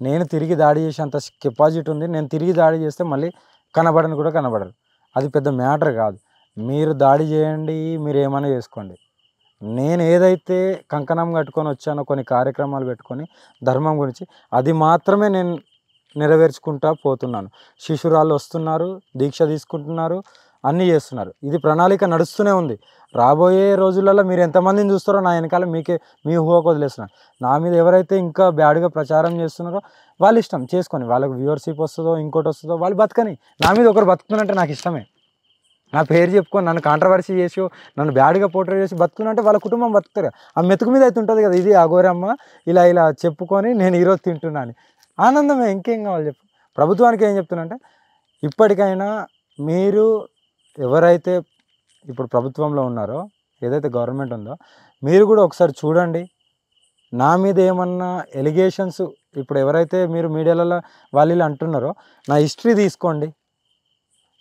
నేను తిరిగి దాడి చేసేంత కెపాసిటీ ఉంది. నేను తిరిగి దాడి చేస్తే మళ్ళీ కనబడని కూడా కనబడరు. అది పెద్ద మ్యాటర్ కాదు. మీరు దాడి చేయండి, మీరు ఏమైనా చేసుకోండి. నేను ఏదైతే కంకణం కట్టుకొని వచ్చానో కొన్ని కార్యక్రమాలు పెట్టుకొని ధర్మం గురించి, అది మాత్రమే నేను నెరవేర్చుకుంటా పోతున్నాను. శిశురాళ్ళు వస్తున్నారు, దీక్ష తీసుకుంటున్నారు, అన్నీ చేస్తున్నారు. ఇది ప్రణాళిక నడుస్తూనే ఉంది. రాబోయే రోజులలో మీరు ఎంతమందిని చూస్తారో నా వెనకాల మీ ఊహకు వదిలేస్తున్నారు. నా మీద ఎవరైతే ఇంకా బ్యాడ్గా ప్రచారం చేస్తున్నారో వాళ్ళు ఇష్టం చేసుకొని, వాళ్ళకి వ్యూవర్షిప్ వస్తుందో ఇంకోటి వస్తుందో వాళ్ళు బతకని. నా మీద ఒకరు బతుకుతున్నంటే నాకు ఇష్టమే. నా పేరు చెప్పుకొని నన్ను కాంట్రవర్సీ చేసి నన్ను బ్యాడ్గా పోర్ట్రే చేసి బతుకున్నంటే వాళ్ళ కుటుంబం బతుకుతారు. ఆ మెతుకు మీద అయితే ఉంటుంది కదా, ఇది అఘోరమ్మ ఇలా చెప్పుకొని నేను ఈరోజు తింటున్నాను, ఆనందమే. ఇంకేం కావాలి చెప్పు. ప్రభుత్వానికి ఏం చెప్తున్నా, ఇప్పటికైనా మీరు ఎవరైతే ఇప్పుడు ప్రభుత్వంలో ఉన్నారో, ఏదైతే గవర్నమెంట్ ఉందో, మీరు కూడా ఒకసారి చూడండి. నా మీద ఏమన్నా ఎలిగేషన్స్ ఇప్పుడు ఎవరైతే మీరు మీడియాలలో వాళ్ళు అంటున్నారో నా హిస్టరీ తీసుకోండి.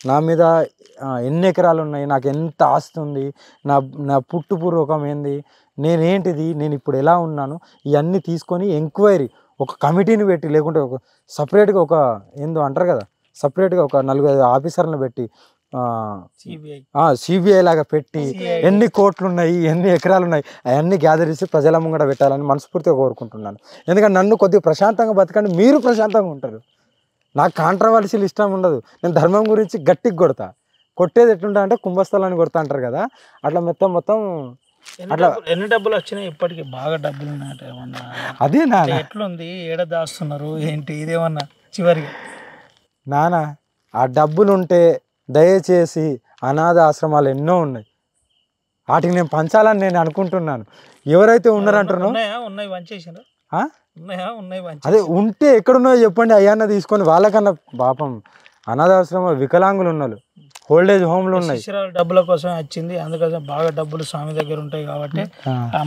నా మీద ఎన్ని ఎకరాలు ఉన్నాయి, నాకు ఎంత ఆస్తి ఉంది, నా పుట్టుపూర్వకం ఏంది, నేనేంటిది, నేను ఇప్పుడు ఎలా ఉన్నాను, ఇవన్నీ తీసుకొని ఎంక్వైరీ ఒక కమిటీని పెట్టి, లేకుంటే ఒక సపరేట్గా ఒక ఏందో అంటారు కదా, సపరేట్గా ఒక 4-5 ఆఫీసర్లను పెట్టి సిబిఐ లాగా పెట్టి ఎన్ని కోట్లు ఉన్నాయి, ఎన్ని ఎకరాలు ఉన్నాయి, అవన్నీ గ్యాదర్ చేసి ప్రజల ముంగట పెట్టాలని మనస్ఫూర్తిగా కోరుకుంటున్నాను. ఎందుకంటే నన్ను కొద్దిగా ప్రశాంతంగా బతకండి, మీరు ప్రశాంతంగా ఉంటారు. నాకు కాంట్రవర్సీలు ఇష్టం ఉండదు. నేను ధర్మం గురించి గట్టిగా కొడతా. కొట్టేది ఎట్లుంటా అంటే కుంభస్థలాన్ని కొడతా అంటారు కదా, అట్లా మొత్తం అట్లా. ఎన్ని డబ్బులు వచ్చినాయి ఇప్పటికి? బాగా డబ్బులు ఉన్నాయట ఏమన్నా? అదే నాన్న, ఎట్లుంది, ఏడ దాస్తున్నారు ఏంటి, ఇదేమన్నా చివరికి? నాన్న ఆ డబ్బులు ఉంటే దయచేసి అనాథ ఆశ్రమాలు ఎన్నో ఉన్నాయి, వాటికి నేను పంచాలని నేను అనుకుంటున్నాను. ఎవరైతే ఉన్నారంటున్నారో ఉన్నాయి వంచేసారు, అదే ఉంటే ఎక్కడున్నాయో చెప్పండి, అయ్యాన్న తీసుకొని వాళ్ళకన్నా. పాపం అనాథాశ్రమ వికలాంగులు ఉన్నారు, ఓల్డేజ్ హోమ్లు ఉన్నాయి. డబ్బుల కోసం వచ్చింది, అందుకోసం బాగా డబ్బులు స్వామి దగ్గర ఉంటాయి కాబట్టి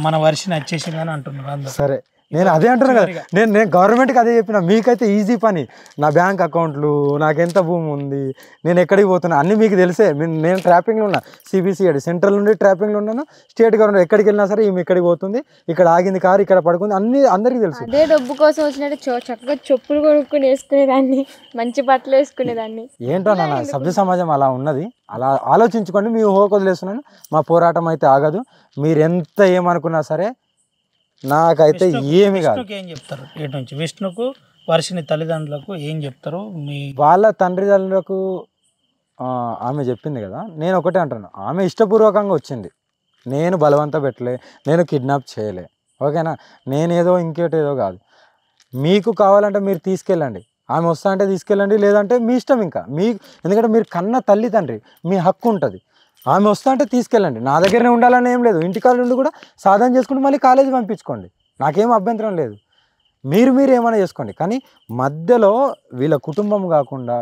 మన వర్షం వచ్చేసింది అని అంటున్నారు. సరే, నేను అదే అంటున్నాను కదా, నేను గవర్నమెంట్కి అదే చెప్పిన. మీకైతే ఈజీ పని, నా బ్యాంక్ అకౌంట్లు, నాకు ఎంత భూమి ఉంది, నేను ఎక్కడికి పోతున్నా అన్నీ మీకు తెలిసే. నేను ట్రాపింగ్లో ఉన్నా, సిబిసిఐడి సెంట్రల్ నుండి ట్రాపింగ్లో ఉన్నాను, స్టేట్ గవర్నమెంట్ ఎక్కడికి వెళ్ళినా సరే ఈమె ఎక్కడికి పోతుంది, ఇక్కడ ఆగింది కారు, ఇక్కడ పడుకుంది, అన్నీ అందరికీ తెలుసు. అదే డబ్బు కోసం వచ్చినట్టు చక్కగా చెప్పులు కొనుక్కొని వేసుకునేదాన్ని, మంచి బట్టలు వేసుకునేదాన్ని. ఏంటో నాన్న, సభ్య సమాజం అలా ఉన్నది. అలా ఆలోచించుకోండి. మీ ఊహకు వదిలేస్తున్నాను. మా పోరాటం అయితే ఆగదు. మీరు ఎంత ఏమనుకున్నా సరే నాకైతే ఏమి కాదు. ఏం చెప్తారు ఏటు నుంచి విష్ణుకు, వర్షిని తల్లిదండ్రులకు ఏం చెప్తారు? వాళ్ళ తండ్రిదండ్రులకు ఆమె చెప్పింది కదా, నేను ఒకటే అంటున్నాను, ఆమె ఇష్టపూర్వకంగా వచ్చింది, నేను బలవంత పెట్టలే, నేను కిడ్నాప్ చేయలే, ఓకేనా. నేనేదో ఇంకేటేదో కాదు. మీకు కావాలంటే మీరు తీసుకెళ్ళండి, ఆమె వస్తా అంటే తీసుకెళ్ళండి, లేదంటే మీ ఇష్టం. ఇంకా ఎందుకంటే మీరు కన్న తల్లి తండ్రి, మీ హక్కు ఉంటుంది. ఆమె వస్తా అంటే తీసుకెళ్ళండి, నా దగ్గరనే ఉండాలని ఏం లేదు. ఇంటికాడ నుండి కూడా సాధన చేసుకుంటూ మళ్ళీ కాలేజీ పంపించుకోండి, నాకేం అభ్యంతరం లేదు. మీరు ఏమైనా చేసుకోండి. కానీ మధ్యలో వీళ్ళ కుటుంబం కాకుండా,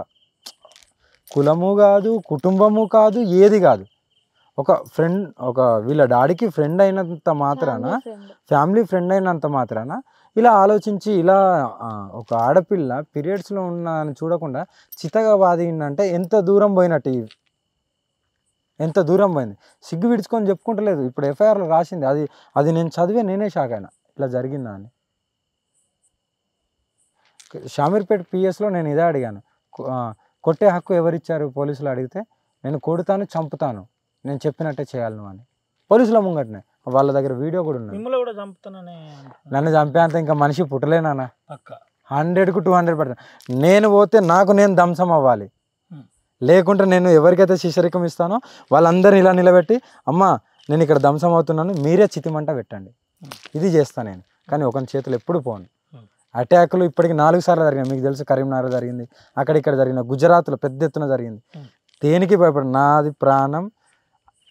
కులము కాదు, కుటుంబము కాదు, ఏది కాదు, ఒక ఫ్రెండ్, ఒక వీళ్ళ డాడీకి ఫ్రెండ్ అయినంత మాత్రాన, ఫ్యామిలీ ఫ్రెండ్ అయినంత మాత్రాన ఇలా ఆలోచించి, ఇలా ఒక ఆడపిల్ల పీరియడ్స్లో ఉన్న అని చూడకుండా చితగా బాధిందంటే ఎంత దూరం పోయినట్టు, ఎంత దూరం పోయింది. సిగ్గు విడుచుకొని చెప్పుకుంటలేదు. ఇప్పుడు ఎఫ్ఐఆర్లో రాసింది, అది నేను చదివే నేనే షాక్ అయినా, ఇట్లా జరిగిందా అని. షామీర్పేట పిఎస్లో నేను ఇదే అడిగాను, కొట్టే హక్కు ఎవరిచ్చారు పోలీసులు అడిగితే, నేను కొడతాను, చంపుతాను, నేను చెప్పినట్టే చేయాలను అని. పోలీసుల ముంగటనే, వాళ్ళ దగ్గర వీడియో కూడా ఉన్నాయి. నన్ను చంపేంత ఇంకా మనిషి పుట్టలేనా? 100కు 200%. నేను పోతే నేను ధ్వంసం అవ్వాలి, లేకుంటే నేను ఎవరికైతే శిష్యరికం ఇస్తానో వాళ్ళందరినీ ఇలా నిలబెట్టి, అమ్మా నేను ఇక్కడ ధ్వంసం అవుతున్నాను, మీరే చితిమంట పెట్టండి, ఇది చేస్తాను నేను. కానీ ఒకరి చేతులు ఎప్పుడు పోను. అటాకులు ఇప్పటికి 4 సార్లు జరిగినాయి. మీకు తెలుసు, కరీంనగర్ జరిగింది, ఇక్కడ జరిగిన, గుజరాత్లో పెద్ద ఎత్తున జరిగింది. దేనికి భయపడి, నాది ప్రాణం,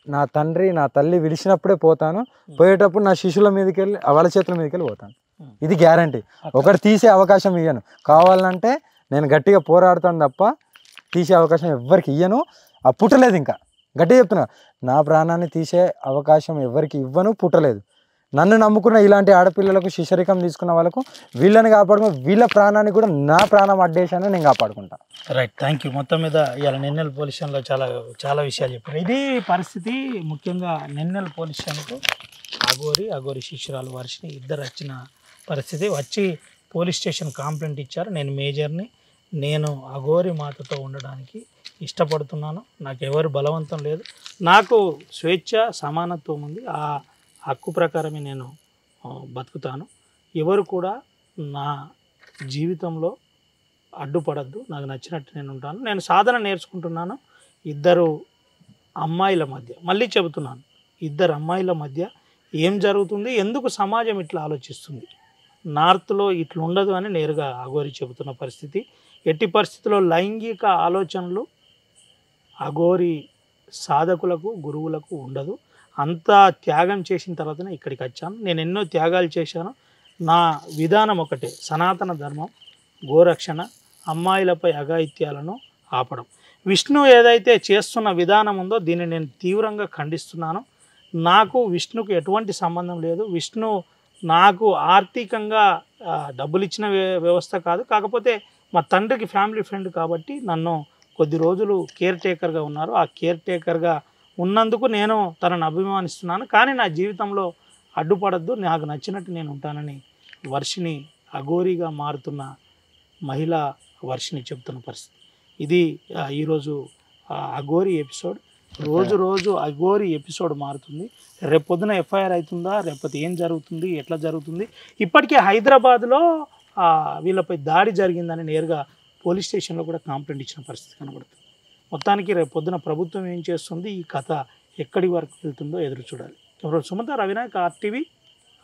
నా తండ్రి నా తల్లి విడిచినప్పుడే పోతాను, పోయేటప్పుడు నా శిష్యుల మీదకి వెళ్ళి వాళ్ళ చేతుల మీదకి వెళ్ళి పోతాను, ఇది గ్యారంటీ. ఒకటి తీసే అవకాశం ఇయ్యను. కావాలంటే నేను గట్టిగా పోరాడుతాను తప్ప తీసే అవకాశం ఎవ్వరికి ఇయ్యను. పుట్టలేదు, ఇంకా గట్టిగా చెప్తున్నా, నా ప్రాణాన్ని తీసే అవకాశం ఎవరికి ఇవ్వను, పుట్టలేదు. నన్ను నమ్ముకున్న ఇలాంటి ఆడపిల్లలకు, శిష్యరికం తీసుకున్న వాళ్ళకు, వీళ్ళని కాపాడుకుని వీళ్ళ ప్రాణాన్ని కూడా నా ప్రాణం అడ్డేశాను, నేను కాపాడుకుంటా. Right, thank you. మొత్తం మీద ఇవాళ నెన్నెల పోలీస్ స్టేషన్లో చాలా విషయాలు చెప్పారు. ఇది పరిస్థితి. ముఖ్యంగా నెన్నెల పోలీస్ స్టేషన్కు అఘోరి శిష్యురాలు వర్షిని ఇద్దరు వచ్చిన పరిస్థితి. వచ్చి పోలీస్ స్టేషన్ కంప్లైంట్ ఇచ్చారు, నేను మేజర్ని, నేను అఘోరి మాతతో ఉండడానికి ఇష్టపడుతున్నాను, నాకు ఎవరు బలవంతం లేదు, నాకు స్వేచ్ఛ సమానత్వం ఉంది, ఆ హక్కు ప్రకారమే నేను బతుకుతాను, ఎవరు కూడా నా జీవితంలో అడ్డుపడద్దు, నాకు నచ్చినట్టు నేను ఉంటాను, నేను సాధన నేర్చుకుంటున్నాను, ఇద్దరు అమ్మాయిల మధ్య, మళ్ళీ చెబుతున్నాను, ఇద్దరు అమ్మాయిల మధ్య ఏం జరుగుతుంది, ఎందుకు సమాజం ఇట్లా ఆలోచిస్తుంది, నార్త్లో ఇట్లా ఉండదు అని నేరుగా అఘోరి చెబుతున్న పరిస్థితి. ఎట్టి పరిస్థితుల్లో లైంగిక ఆలోచనలు అఘోరి సాధకులకు గురువులకు ఉండదు. అంతా త్యాగం చేసిన తర్వాతనే ఇక్కడికి వచ్చాను. నేను ఎన్నో త్యాగాలు చేశాను. నా విధానం ఒకటే, సనాతన ధర్మం, గోరక్షణ, అమ్మాయిలపై అఘాయిత్యాలను ఆపడం. విష్ణు ఏదైతే చేస్తున్న విధానం ఉందో దీన్ని నేను తీవ్రంగా ఖండిస్తున్నాను. నాకు విష్ణుకు ఎటువంటి సంబంధం లేదు. విష్ణు నాకు ఆర్థికంగా డబ్బులు ఇచ్చిన వ్యవస్థ కాదు. కాకపోతే మా తండ్రికి ఫ్యామిలీ ఫ్రెండ్ కాబట్టి నన్ను కొద్ది రోజులు కేర్ టేకర్గా ఉన్నారు. ఆ కేర్ టేకర్గా ఉన్నందుకు నేను తనను అభిమానిస్తున్నాను. కానీ నా జీవితంలో అడ్డుపడద్దు, నాకు నచ్చినట్టు నేను ఉంటానని వర్షిని, అఘోరిగా మారుతున్న మహిళా వర్షిని చెబుతున్న పరిస్థితి. ఇది ఈరోజు అఘోరి ఎపిసోడ్. రోజు అఘోరి ఎపిసోడ్ మారుతుంది. రేపొద్దున ఎఫ్ఐఆర్ అవుతుందా, రేపటి ఏం జరుగుతుంది, ఎట్లా జరుగుతుంది. ఇప్పటికే హైదరాబాద్లో వీళ్ళపై దాడి జరిగిందని నేరుగా పోలీస్ స్టేషన్లో కూడా కంప్లైంట్ ఇచ్చిన పరిస్థితి కనబడుతుంది. మొత్తానికి రేపొద్దున ప్రభుత్వం ఏం చేస్తుంది, ఈ కథ ఎక్కడి వరకు వెళ్తుందో ఎదురు చూడాలి. సుమంత, రవినాయక్, RTV,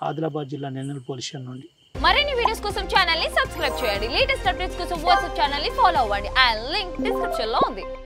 ఆదిలాబాద్ జిల్లా నెన్నెల్ పోలీస్ స్టేషన్ నుండి. మరిన్ని వీడియోస్ కోసం ఛానల్ ని సబ్స్క్రైబ్ చేయండి. లేటెస్ట్ అప్డేట్స్ కోసం వాట్సాప్ ఛానల్ ని ఫాలో అవ్వండి. ఆ లింక్ డిస్క్రిప్షన్ లో ఉంది.